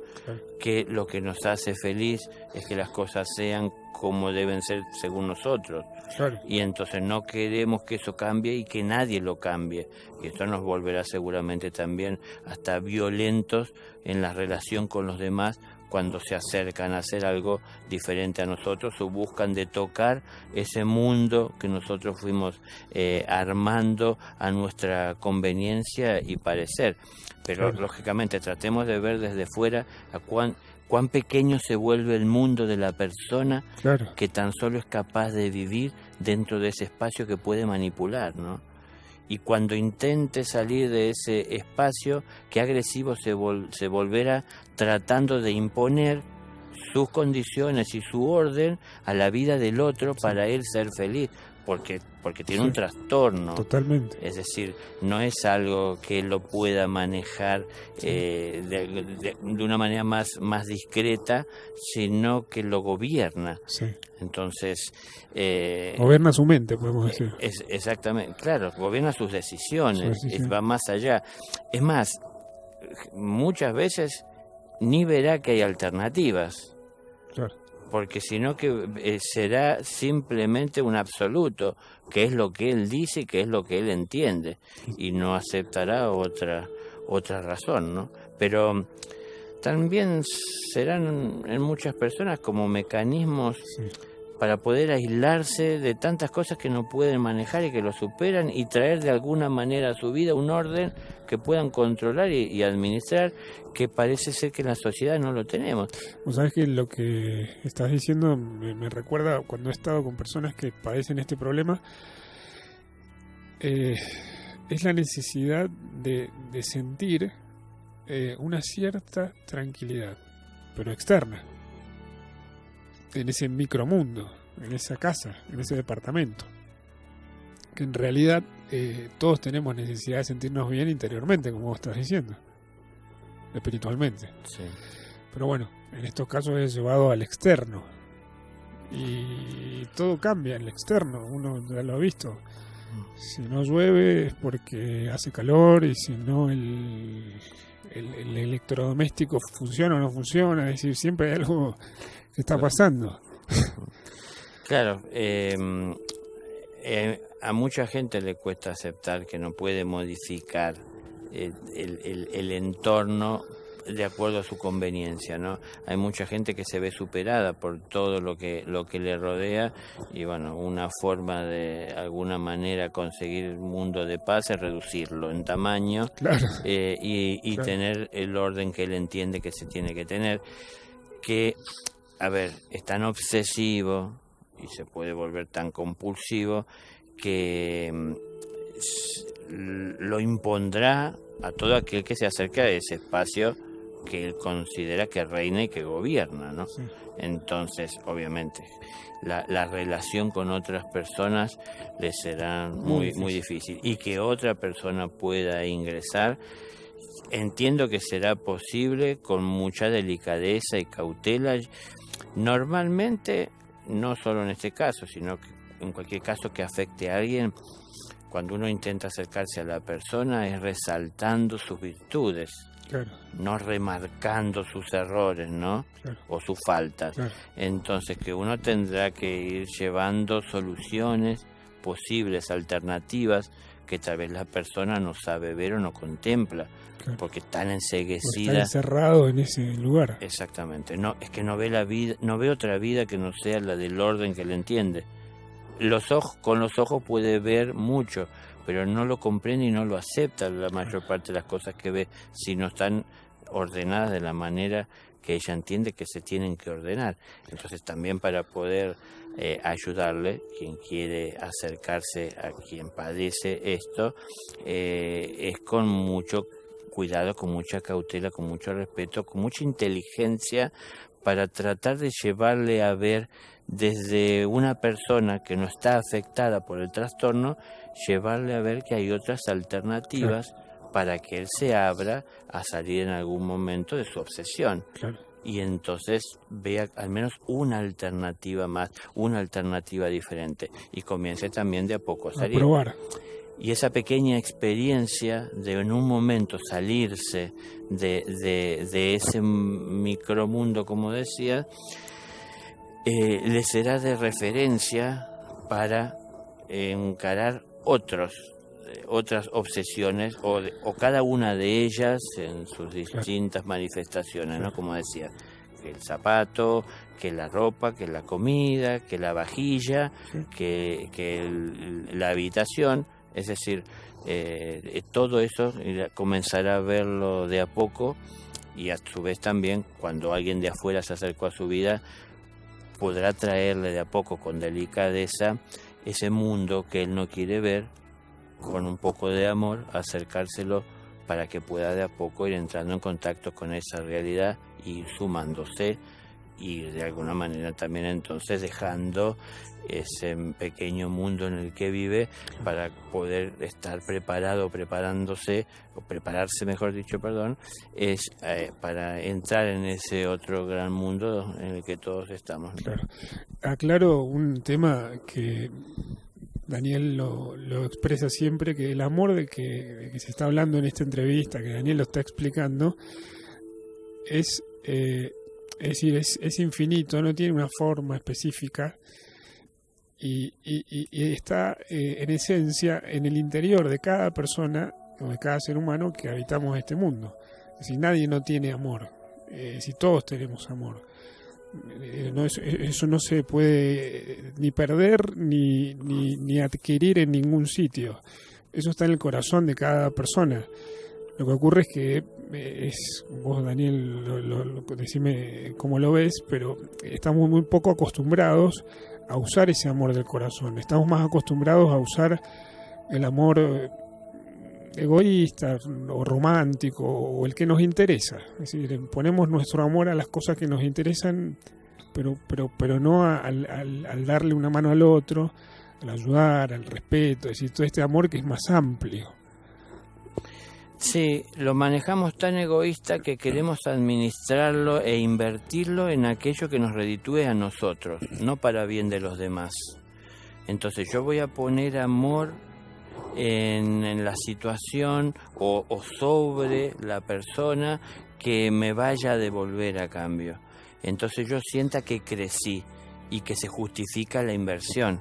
que lo que nos hace feliz es que las cosas sean como deben ser según nosotros. Claro. Y entonces no queremos que eso cambie y que nadie lo cambie. Y esto nos volverá seguramente también hasta violentos en la relación con los demás, cuando se acercan a hacer algo diferente a nosotros o buscan de tocar ese mundo que nosotros fuimos armando a nuestra conveniencia y parecer. Pero lógicamente tratemos de ver desde fuera a cuán pequeño se vuelve el mundo de la persona, que tan solo es capaz de vivir dentro de ese espacio que puede manipular, ¿no? Y cuando intente salir de ese espacio, qué agresivo se volverá tratando de imponer sus condiciones y su orden a la vida del otro para él ser feliz, porque tiene un trastorno. Totalmente. Es decir, no es algo que él lo pueda manejar de una manera más discreta, sino que lo gobierna. Sí. Entonces... gobierna su mente, podemos decir. Exactamente, claro, gobierna sus decisiones, va más allá. Es más, muchas veces ni verá que hay alternativas. Claro. Porque si no que será simplemente un absoluto, que es lo que él dice y que es lo que él entiende, y no aceptará otra razón, ¿no? Pero también serán en muchas personas como mecanismos para poder aislarse de tantas cosas que no pueden manejar y que lo superan, y traer de alguna manera a su vida un orden que puedan controlar y administrar, que parece ser que en la sociedad no lo tenemos. Vos sabés que lo que estás diciendo me recuerda cuando he estado con personas que padecen este problema. Es la necesidad de sentir una cierta tranquilidad, pero externa, en ese micromundo, en esa casa, en ese departamento, que en realidad todos tenemos necesidad de sentirnos bien interiormente, como vos estás diciendo, espiritualmente. Sí. Pero bueno, en estos casos es llevado al externo, y todo cambia en el externo, uno ya lo ha visto. Si no llueve es porque hace calor, y si no el electrodoméstico funciona o no funciona, es decir, siempre hay algo que está pasando. Claro, a mucha gente le cuesta aceptar que no puede modificar el entorno de acuerdo a su conveniencia, ¿no? Hay mucha gente que se ve superada por todo lo que le rodea, y bueno, una forma de alguna manera conseguir un mundo de paz es reducirlo en tamaño, y tener el orden que él entiende que se tiene que tener, que, a ver, es tan obsesivo y se puede volver tan compulsivo que lo impondrá a todo aquel que se acerca a ese espacio que él considera que reina y que gobierna, ¿no? Sí. Entonces, obviamente, la relación con otras personas le será muy difícil. Y que otra persona pueda ingresar, entiendo que será posible con mucha delicadeza y cautela. Normalmente, no solo en este caso, sino que en cualquier caso que afecte a alguien, cuando uno intenta acercarse a la persona es resaltando sus virtudes, no remarcando sus errores, ¿no? O sus faltas. Entonces que uno tendrá que ir llevando soluciones posibles, alternativas, que tal vez la persona no sabe ver o no contempla, porque están enceguecidas. Está encerrado en ese lugar. Exactamente. No, es que no ve la vida, no ve otra vida que no sea la del orden que le entiende. Con los ojos puede ver mucho, pero no lo comprende y no lo acepta la mayor parte de las cosas que ve, si no están ordenadas de la manera que ella entiende que se tienen que ordenar. Entonces también para poder ayudarle, quien quiere acercarse a quien padece esto, es con mucho cuidado, con mucha cautela, con mucho respeto, con mucha inteligencia, para tratar de llevarle a ver desde una persona que no está afectada por el trastorno, llevarle a ver que hay otras alternativas para que él se abra a salir en algún momento de su obsesión. Y entonces vea al menos una alternativa más, una alternativa diferente, y comience también de a poco a salir. A probar. Y esa pequeña experiencia de en un momento salirse de ese micromundo, como decía, le será de referencia para encarar otras obsesiones, o cada una de ellas en sus distintas manifestaciones, ¿no? Como decía, que el zapato, que la ropa, que la comida, que la vajilla, que la habitación. Es decir, todo eso comenzará a verlo de a poco, y a su vez también cuando alguien de afuera se acercó a su vida, podrá traerle de a poco con delicadeza ese mundo que él no quiere ver, con un poco de amor, acercárselo para que pueda de a poco ir entrando en contacto con esa realidad y ir sumándose, y de alguna manera también entonces dejando ese pequeño mundo en el que vive para poder estar prepararse, mejor dicho, para entrar en ese otro gran mundo en el que todos estamos. Claro. Aclaro un tema que Daniel lo expresa siempre, que el amor de que se está hablando en esta entrevista, que Daniel lo está explicando, es decir, es infinito, no tiene una forma específica, y está en esencia en el interior de cada persona o de cada ser humano que habitamos este mundo. Es decir, nadie no tiene amor, si todos tenemos amor. Eso no se puede ni perder ni adquirir en ningún sitio. Eso está en el corazón de cada persona. Lo que ocurre es que vos, Daniel, decime cómo lo ves, pero estamos muy poco acostumbrados a usar ese amor del corazón. Estamos más acostumbrados a usar el amor egoísta o romántico, o el que nos interesa. Es decir, ponemos nuestro amor a las cosas que nos interesan, pero no al darle una mano al otro, al ayudar, al respeto. Es decir, todo este amor que es más amplio. Sí, lo manejamos tan egoísta que queremos administrarlo e invertirlo en aquello que nos reditúe a nosotros, no para bien de los demás. Entonces yo voy a poner amor en la situación o sobre la persona que me vaya a devolver a cambio. Entonces yo sienta que crecí y que se justifica la inversión.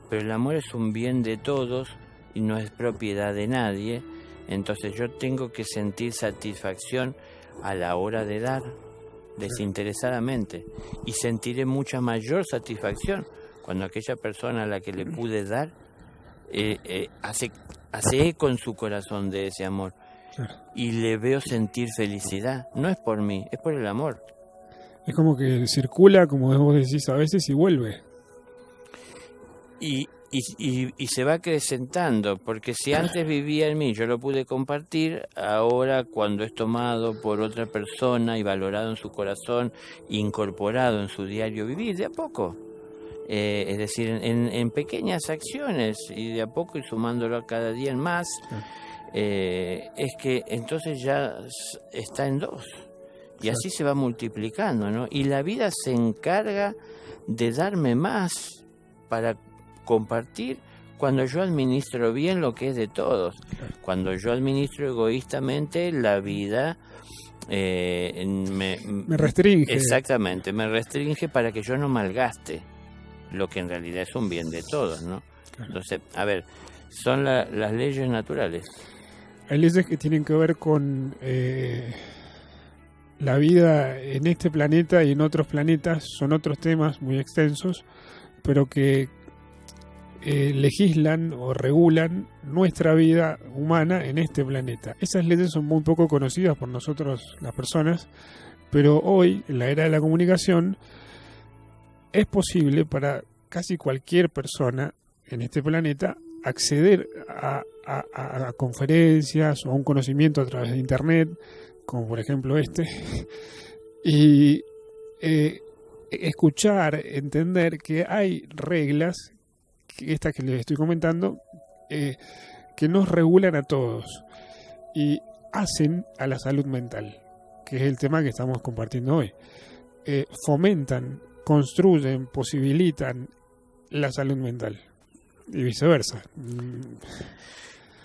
Pero el amor es un bien de todos y no es propiedad de nadie. Entonces yo tengo que sentir satisfacción a la hora de dar, desinteresadamente, y sentiré mucha mayor satisfacción cuando aquella persona a la que le pude dar hace eco en su corazón de ese amor, y le veo sentir felicidad. No es por mí, es por el amor. Es como que circula, como vos decís a veces, y vuelve. Y se va acrecentando, porque si antes vivía en mí, yo lo pude compartir, ahora cuando es tomado por otra persona y valorado en su corazón, incorporado en su diario vivir, de a poco, es decir, en pequeñas acciones, y de a poco ir sumándolo cada día en más, es que entonces ya está en dos, y así se va multiplicando, ¿no? Y la vida se encarga de darme más para compartir cuando yo administro bien lo que es de todos. Cuando yo administro egoístamente, la vida me restringe. Exactamente, me restringe para que yo no malgaste lo que en realidad es un bien de todos, ¿no? Entonces, a ver, son las leyes naturales. Hay leyes que tienen que ver con la vida en este planeta y en otros planetas. Son otros temas muy extensos, pero que legislan o regulan nuestra vida humana en este planeta. Esas leyes son muy poco conocidas por nosotros las personas, pero hoy, en la era de la comunicación, es posible para casi cualquier persona en este planeta acceder a conferencias o a un conocimiento a través de Internet, como por ejemplo y escuchar, entender que hay reglas, estas que les estoy comentando, que nos regulan a todos y hacen a la salud mental, que es el tema que estamos compartiendo hoy. Fomentan, construyen, posibilitan la salud mental y viceversa.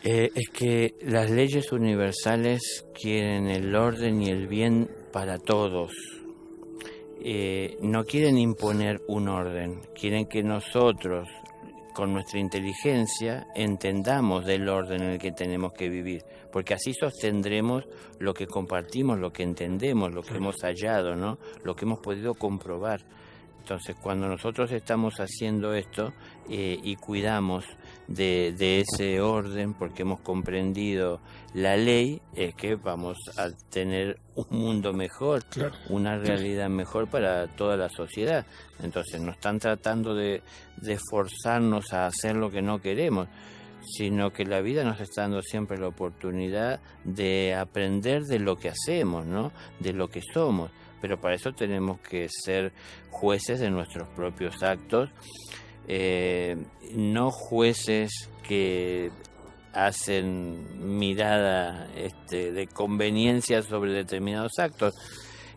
Es que las leyes universales quieren el orden y el bien para todos. No quieren imponer un orden, quieren que nosotros, con nuestra inteligencia, entendamos del orden en el que tenemos que vivir, porque así sostendremos lo que compartimos, lo que entendemos, lo que hemos hallado, ¿no? Lo que hemos podido comprobar. Entonces, cuando nosotros estamos haciendo esto y cuidamos de ese orden, porque hemos comprendido la ley, es que vamos a tener un mundo mejor, claro, una realidad mejor para toda la sociedad. Entonces, no están tratando de forzarnos a hacer lo que no queremos, sino que la vida nos está dando siempre la oportunidad de aprender de lo que hacemos, ¿no? De lo que somos. Pero para eso tenemos que ser jueces de nuestros propios actos, no jueces que hacen mirada de conveniencia sobre determinados actos.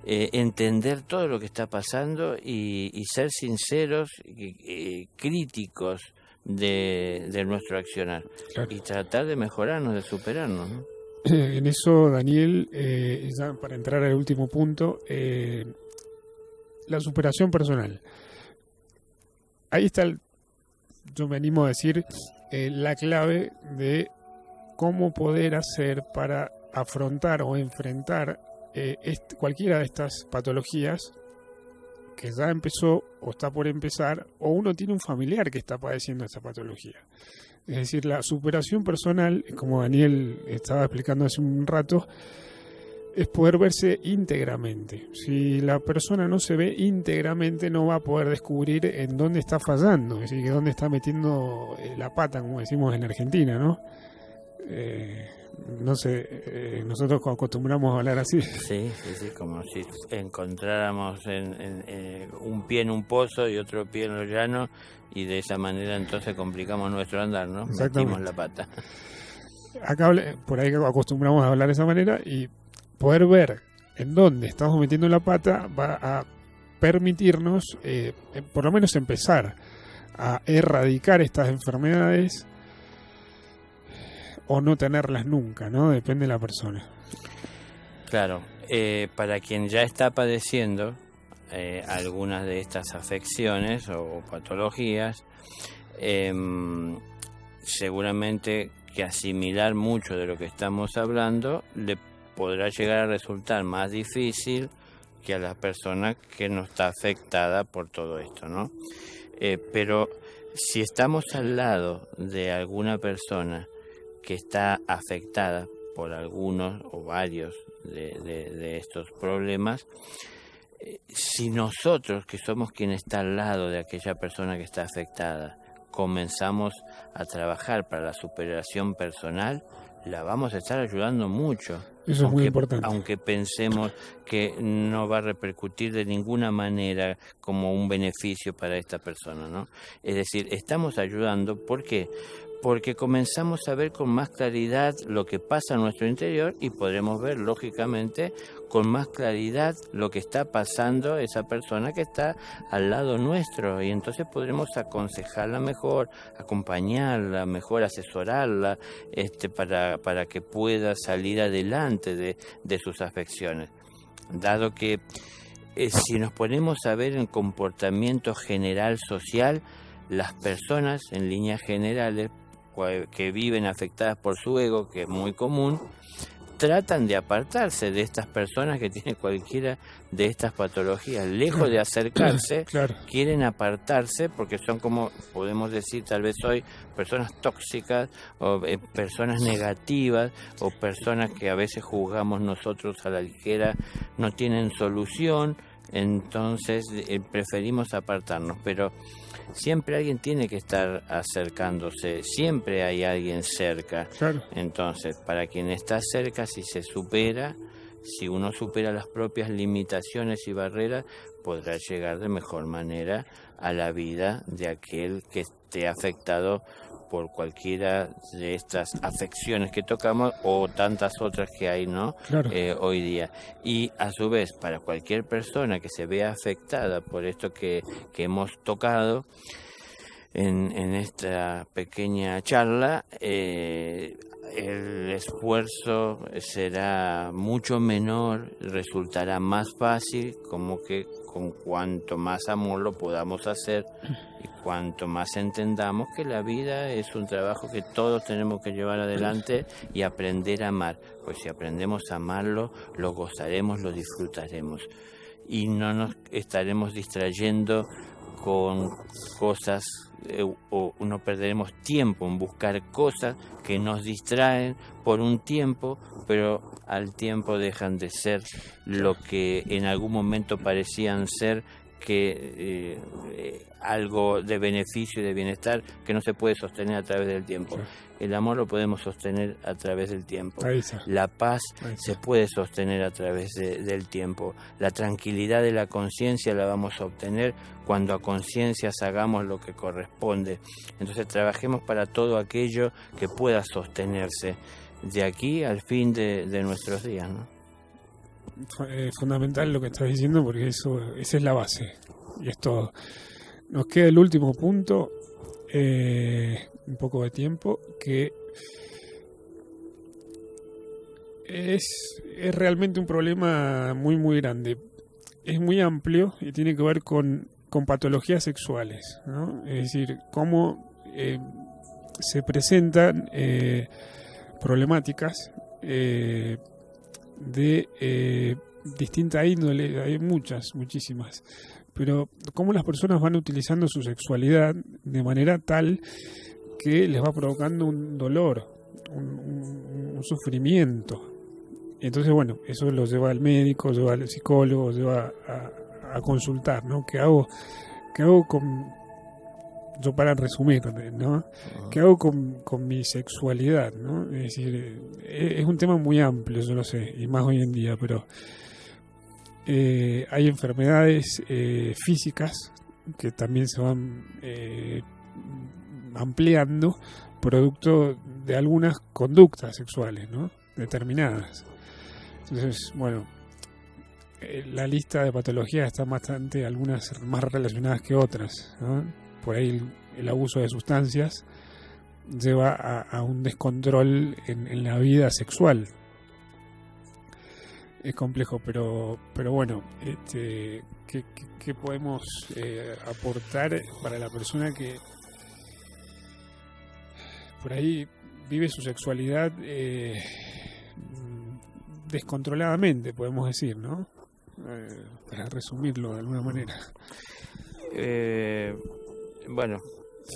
Entender todo lo que está pasando y ser sinceros y críticos de nuestro accionar, claro, y tratar de mejorarnos, de superarnos, ¿no? En eso, Daniel, ya para entrar al último punto, la superación personal. Ahí está, yo me animo a decir, la clave de cómo poder hacer para afrontar o enfrentar cualquiera de estas patologías que ya empezó o está por empezar, o uno tiene un familiar que está padeciendo esta patología. Es decir, la superación personal, como Daniel estaba explicando hace un rato, es poder verse íntegramente. Si la persona no se ve íntegramente, no va a poder descubrir en dónde está fallando, es decir, que dónde está metiendo la pata, como decimos en Argentina, ¿no? No sé, nosotros acostumbramos a hablar así. Sí, como si encontráramos un pie en un pozo y otro pie en los llanos, y de esa manera entonces complicamos nuestro andar, ¿no? Metimos la pata. Acá por ahí acostumbramos a hablar de esa manera, y poder ver en dónde estamos metiendo la pata va a permitirnos, por lo menos empezar a erradicar estas enfermedades o no tenerlas nunca, ¿no? Depende de la persona. Claro, para quien ya está padeciendo algunas de estas afecciones o patologías, seguramente que asimilar mucho de lo que estamos hablando le podrá llegar a resultar más difícil que a la persona que no está afectada por todo esto, ¿no? Pero si estamos al lado de alguna persona que está afectada por algunos o varios de estos problemas, si nosotros, que somos quien está al lado de aquella persona que está afectada, comenzamos a trabajar para la superación personal, la vamos a estar ayudando mucho. Eso es muy importante. Aunque pensemos que no va a repercutir de ninguna manera como un beneficio para esta persona, ¿no? Es decir, estamos ayudando, ¿por qué? Porque comenzamos a ver con más claridad lo que pasa en nuestro interior, y podremos ver, lógicamente, con más claridad lo que está pasando esa persona que está al lado nuestro, y entonces podremos aconsejarla mejor, acompañarla mejor, asesorarla para que pueda salir adelante de sus afecciones. Dado que si nos ponemos a ver el comportamiento general social, las personas en líneas generales que viven afectadas por su ego, que es muy común, tratan de apartarse de estas personas que tienen cualquiera de estas patologías. Lejos de acercarse, claro, quieren apartarse porque son, como podemos decir tal vez hoy, personas tóxicas o personas negativas o personas que a veces juzgamos nosotros a la ligera, no tienen solución. Entonces preferimos apartarnos, pero siempre alguien tiene que estar acercándose, siempre hay alguien cerca. claro. Entonces, para quien está cerca, si se supera, si uno supera las propias limitaciones y barreras, podrá llegar de mejor manera a la vida de aquel que esté afectado por cualquiera de estas afecciones que tocamos o tantas otras que hay, ¿no? Claro. Hoy día. Y a su vez, para cualquier persona que se vea afectada por esto que hemos tocado en esta pequeña charla, el esfuerzo será mucho menor, resultará más fácil, como que con cuanto más amor lo podamos hacer y cuanto más entendamos que la vida es un trabajo que todos tenemos que llevar adelante y aprender a amar. Pues si aprendemos a amarlo, lo gozaremos, lo disfrutaremos y no nos estaremos distrayendo con cosas o no perderemos tiempo en buscar cosas que nos distraen por un tiempo, pero al tiempo dejan de ser lo que en algún momento parecían ser, que algo de beneficio y de bienestar que no se puede sostener a través del tiempo. El amor lo podemos sostener a través del tiempo. La paz se puede sostener a través del tiempo. La tranquilidad de la conciencia la vamos a obtener cuando a conciencias hagamos lo que corresponde. Entonces trabajemos para todo aquello que pueda sostenerse de aquí al fin de nuestros días, ¿no? Fundamental lo que estás diciendo, porque esa es la base y es todo. Nos queda el último punto, un poco de tiempo, que es realmente un problema muy muy grande. Es muy amplio y tiene que ver con patologías sexuales, ¿no? Es decir, cómo se presentan problemáticas de distinta índole. Hay muchísimas, pero cómo las personas van utilizando su sexualidad de manera tal que les va provocando un dolor, un sufrimiento. Entonces, bueno, eso lo lleva al médico, lleva al psicólogo, lleva a consultar, ¿no? ¿Qué hago con... Yo, para resumir, ¿no? ¿Qué hago con mi sexualidad, ¿no? Es decir, es un tema muy amplio, yo lo sé, y más hoy en día, pero hay enfermedades físicas que también se van ampliando producto de algunas conductas sexuales, ¿no? Determinadas. Entonces, bueno, la lista de patologías está bastante, algunas más relacionadas que otras, ¿no? Por ahí el abuso de sustancias lleva a un descontrol en la vida sexual. Es complejo, pero bueno, ¿qué podemos aportar para la persona que por ahí vive su sexualidad descontroladamente, podemos decir, ¿no? Para resumirlo de alguna manera. Bueno,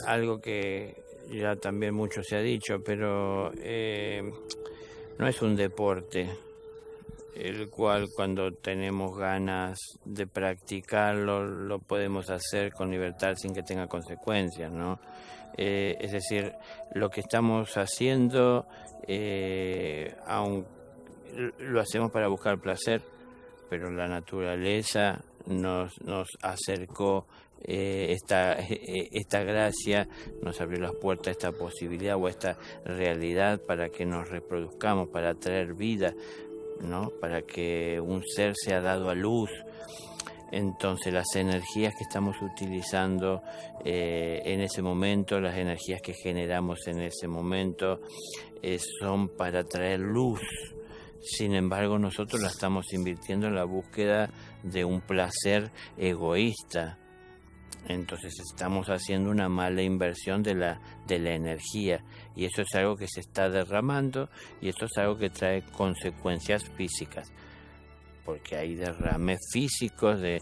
algo que ya también mucho se ha dicho, pero no es un deporte el cual cuando tenemos ganas de practicarlo lo podemos hacer con libertad sin que tenga consecuencias, ¿no? Es decir, lo que estamos haciendo, aún lo hacemos para buscar placer, pero la naturaleza nos acercó esta gracia, nos abrió las puertas a esta posibilidad o a esta realidad para que nos reproduzcamos, para traer vida, ¿no? Para que un ser sea dado a luz. Entonces las energías que estamos utilizando en ese momento, las energías que generamos en ese momento son para traer luz. Sin embargo, nosotros la estamos invirtiendo en la búsqueda de un placer egoísta. Entonces estamos haciendo una mala inversión de la energía, y eso es algo que se está derramando, y eso es algo que trae consecuencias físicas, porque hay derrames físicos de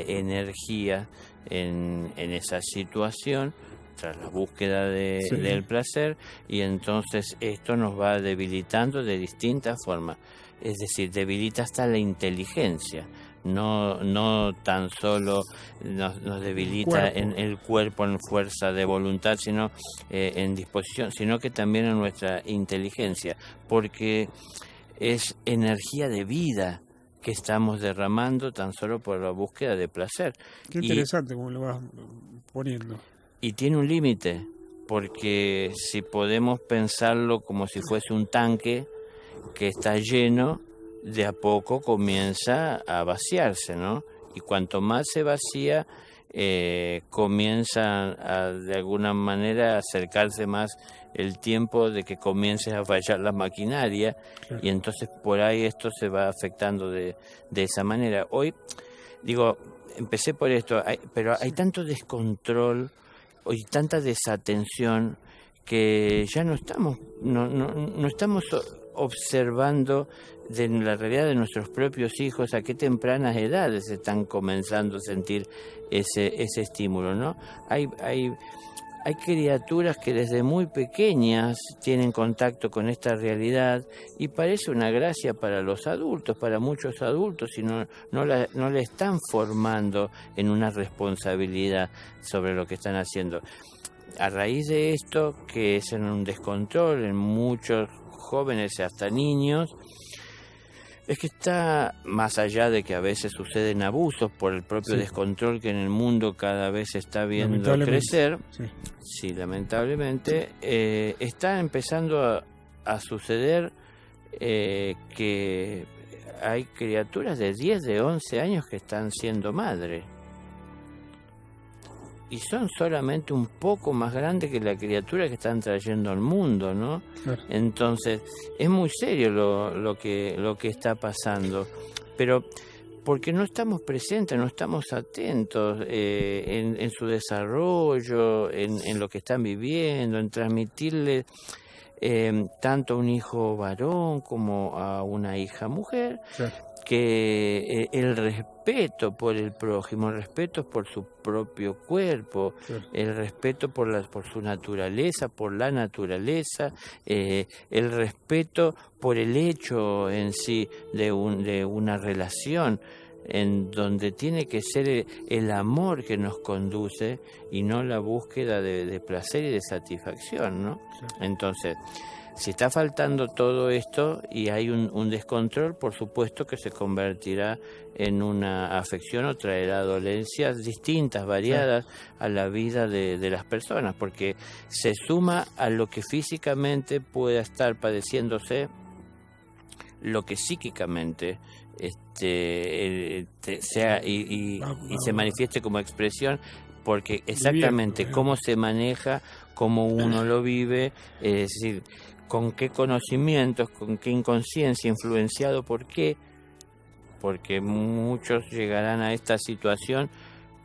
energía en esa situación tras la búsqueda del placer, y entonces esto nos va debilitando de distintas formas, es decir, debilita hasta la inteligencia. No tan solo nos debilita en el cuerpo, en fuerza de voluntad, sino en disposición, sino que también en nuestra inteligencia, porque es energía de vida que estamos derramando tan solo por la búsqueda de placer. Qué interesante como lo vas poniendo. Y tiene un límite, porque si podemos pensarlo como si fuese un tanque que está lleno, de a poco comienza a vaciarse, ¿no? Y cuanto más se vacía, comienza a, de alguna manera, a acercarse más el tiempo de que comience a fallar la maquinaria, y entonces por ahí esto se va afectando de esa manera. Hoy, digo, empecé por esto, pero hay tanto descontrol y tanta desatención que ya no estamos observando de la realidad de nuestros propios hijos, a qué tempranas edades están comenzando a sentir ese estímulo, ¿no? Hay criaturas que desde muy pequeñas tienen contacto con esta realidad, y parece una gracia para los adultos, para muchos adultos, y no le están formando en una responsabilidad sobre lo que están haciendo. A raíz de esto, que es en un descontrol en muchos jóvenes y hasta niños, es que está más allá de que a veces suceden abusos por el propio descontrol que en el mundo cada vez se está viendo crecer. Sí, lamentablemente, está empezando a suceder que hay criaturas de 10, de 11 años que están siendo madres. Y son solamente un poco más grandes que la criatura que están trayendo al mundo, ¿no? Claro. Entonces, es muy serio lo que está pasando. Pero porque no estamos presentes, no estamos atentos en su desarrollo, en lo que están viviendo, en transmitirle tanto a un hijo varón como a una hija mujer, que el respeto por el prójimo, el respeto por su propio cuerpo, el respeto por su naturaleza, por la naturaleza, el respeto por el hecho en sí de una relación, en donde tiene que ser el amor que nos conduce y no la búsqueda de placer y de satisfacción, ¿no? Entonces, si está faltando todo esto y hay un descontrol, por supuesto que se convertirá en una afección o traerá dolencias distintas, variadas a la vida de las personas, porque se suma a lo que físicamente pueda estar padeciéndose, lo que psíquicamente sea y se manifieste como expresión, porque exactamente cómo se maneja, cómo uno lo vive, es decir, con qué conocimientos, con qué inconsciencia, influenciado por qué, porque muchos llegarán a esta situación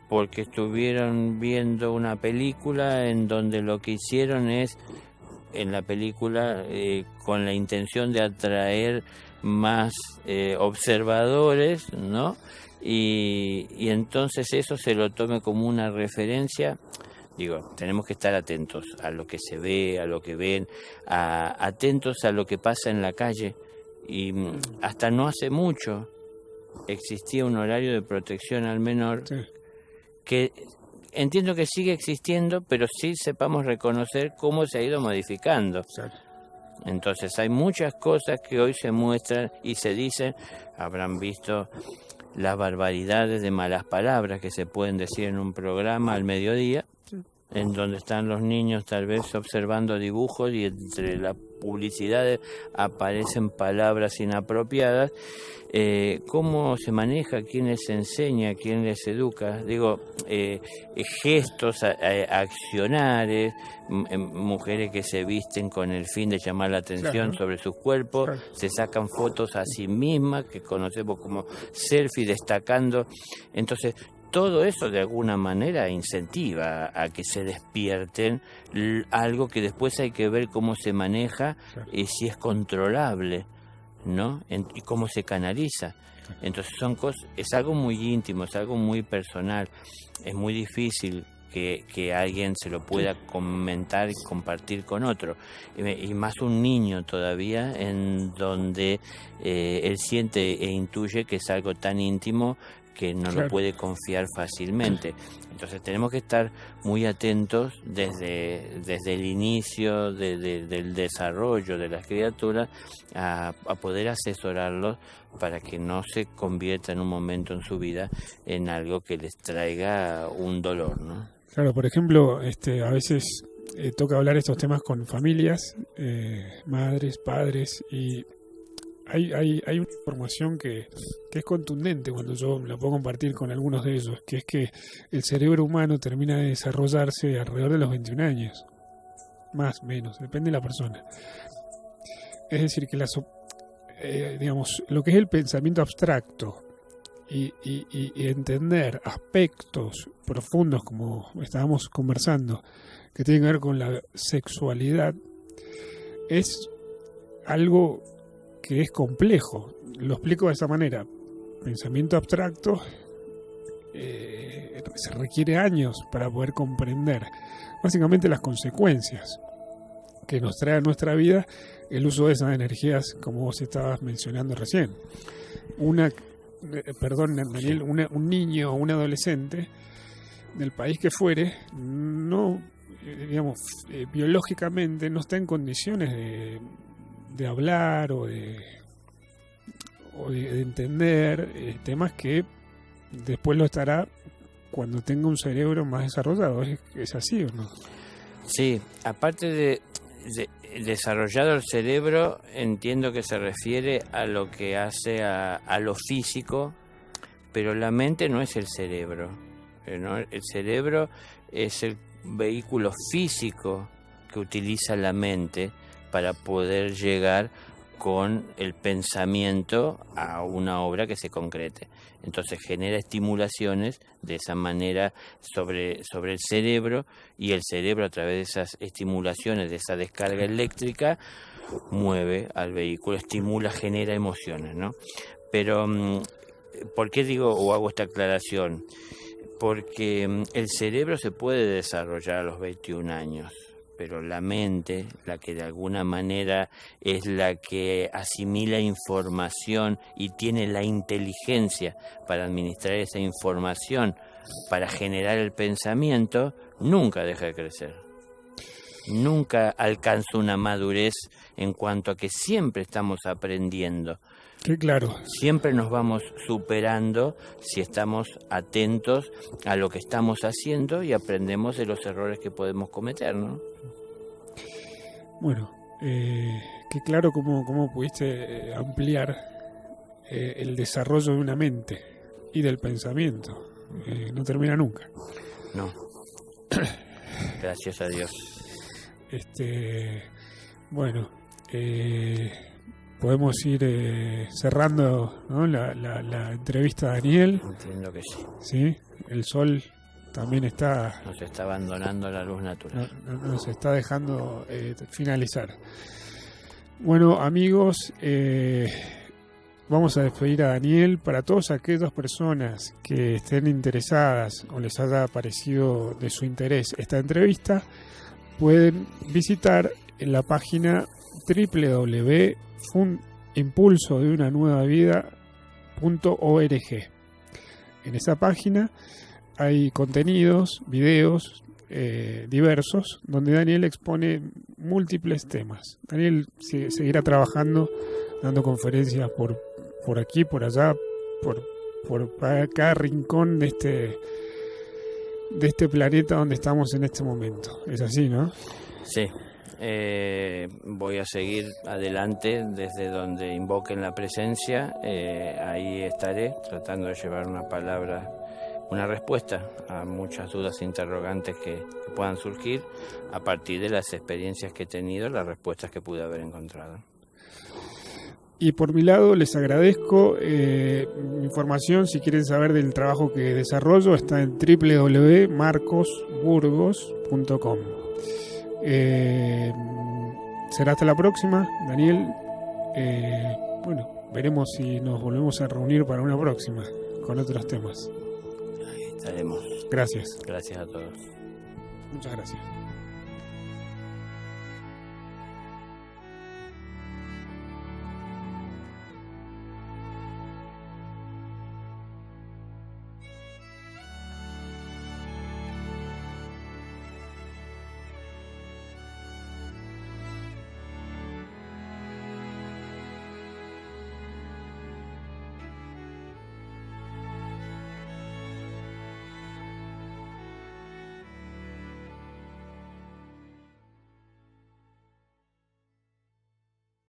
porque estuvieron viendo una película en donde lo que hicieron es, en la película, con la intención de atraer más observadores, ¿no? Y entonces eso se lo tome como una referencia. Digo, tenemos que estar atentos a lo que se ve, a lo que ven, atentos a lo que pasa en la calle. Y hasta no hace mucho existía un horario de protección al menor que entiendo que sigue existiendo, pero sí sepamos reconocer cómo se ha ido modificando. Entonces hay muchas cosas que hoy se muestran y se dicen, habrán visto las barbaridades de malas palabras que se pueden decir en un programa al mediodía, en donde están los niños tal vez observando dibujos y entre las publicidades aparecen palabras inapropiadas. ¿Cómo se maneja? ¿Quién les enseña? ¿Quién les educa? Digo, gestos, accionares, mujeres que se visten con el fin de llamar la atención sobre sus cuerpos, se sacan fotos a sí mismas, que conocemos como selfie, destacando. Entonces, todo eso de alguna manera incentiva a que se despierten algo que después hay que ver cómo se maneja y si es controlable, ¿no? Y cómo se canaliza. Entonces es algo muy íntimo, es algo muy personal, es muy difícil que alguien se lo pueda comentar y compartir con otro, y más un niño todavía, en donde él siente e intuye que es algo tan íntimo que no lo puede confiar fácilmente. Entonces tenemos que estar muy atentos desde el inicio del desarrollo de las criaturas a poder asesorarlos para que no se convierta en un momento en su vida en algo que les traiga un dolor, ¿no? Claro, por ejemplo, a veces toca hablar estos temas con familias, madres, padres, y hay una información que es contundente cuando yo la puedo compartir con algunos de ellos, que es que el cerebro humano termina de desarrollarse alrededor de los 21 años, más, menos, depende de la persona. Es decir, que digamos, lo que es el pensamiento abstracto y entender aspectos profundos, como estábamos conversando, que tienen que ver con la sexualidad, es algo que es complejo. Lo explico de esta manera: pensamiento abstracto se requiere años para poder comprender básicamente las consecuencias que nos trae a nuestra vida el uso de esas energías, como vos estabas mencionando recién. Daniel, un niño o un adolescente del país que fuere, no, biológicamente no está en condiciones de hablar o de entender temas que después lo estará cuando tenga un cerebro más desarrollado. ¿Es así o no? Sí, aparte de desarrollado el cerebro, entiendo que se refiere a lo que hace a lo físico, pero la mente no es el cerebro, ¿no? El cerebro es el vehículo físico que utiliza la mente para poder llegar con el pensamiento a una obra que se concrete. Entonces genera estimulaciones de esa manera sobre el cerebro, y el cerebro, a través de esas estimulaciones, de esa descarga eléctrica, mueve al vehículo, estimula, genera emociones, ¿no? Pero ¿por qué digo o hago esta aclaración? Porque el cerebro se puede desarrollar a los 21 años, pero la mente, la que de alguna manera es la que asimila información y tiene la inteligencia para administrar esa información, para generar el pensamiento, nunca deja de crecer. Nunca alcanza una madurez, en cuanto a que siempre estamos aprendiendo. Sí, claro. Siempre nos vamos superando si estamos atentos a lo que estamos haciendo y aprendemos de los errores que podemos cometer, ¿no? Bueno, qué claro cómo pudiste ampliar el desarrollo de una mente y del pensamiento. No termina nunca. No. Gracias a Dios. Bueno, podemos ir cerrando, ¿no? la entrevista a Daniel. Entiendo que sí. Sí, el sol también nos está abandonando la luz natural. Nos está dejando finalizar. Bueno, amigos, vamos a despedir a Daniel. Para todas aquellas personas que estén interesadas o les haya parecido de su interés esta entrevista, pueden visitar la página www.impulsodeunanuevavida.org. En esa página hay contenidos, videos diversos, donde Daniel expone múltiples temas. Daniel seguirá trabajando, dando conferencias por aquí, por allá, por cada rincón de este planeta donde estamos en este momento. Es así, ¿no? Sí. Voy a seguir adelante desde donde invoquen la presencia. Ahí estaré tratando de llevar una respuesta a muchas dudas e interrogantes que puedan surgir a partir de las experiencias que he tenido, las respuestas que pude haber encontrado. Y por mi lado les agradezco. Información, si quieren saber del trabajo que desarrollo, está en www.marcosburgos.com. Será hasta la próxima, Daniel. Bueno, veremos si nos volvemos a reunir para una próxima con otros temas. Ahí estaremos. Gracias. Gracias a todos. Muchas gracias.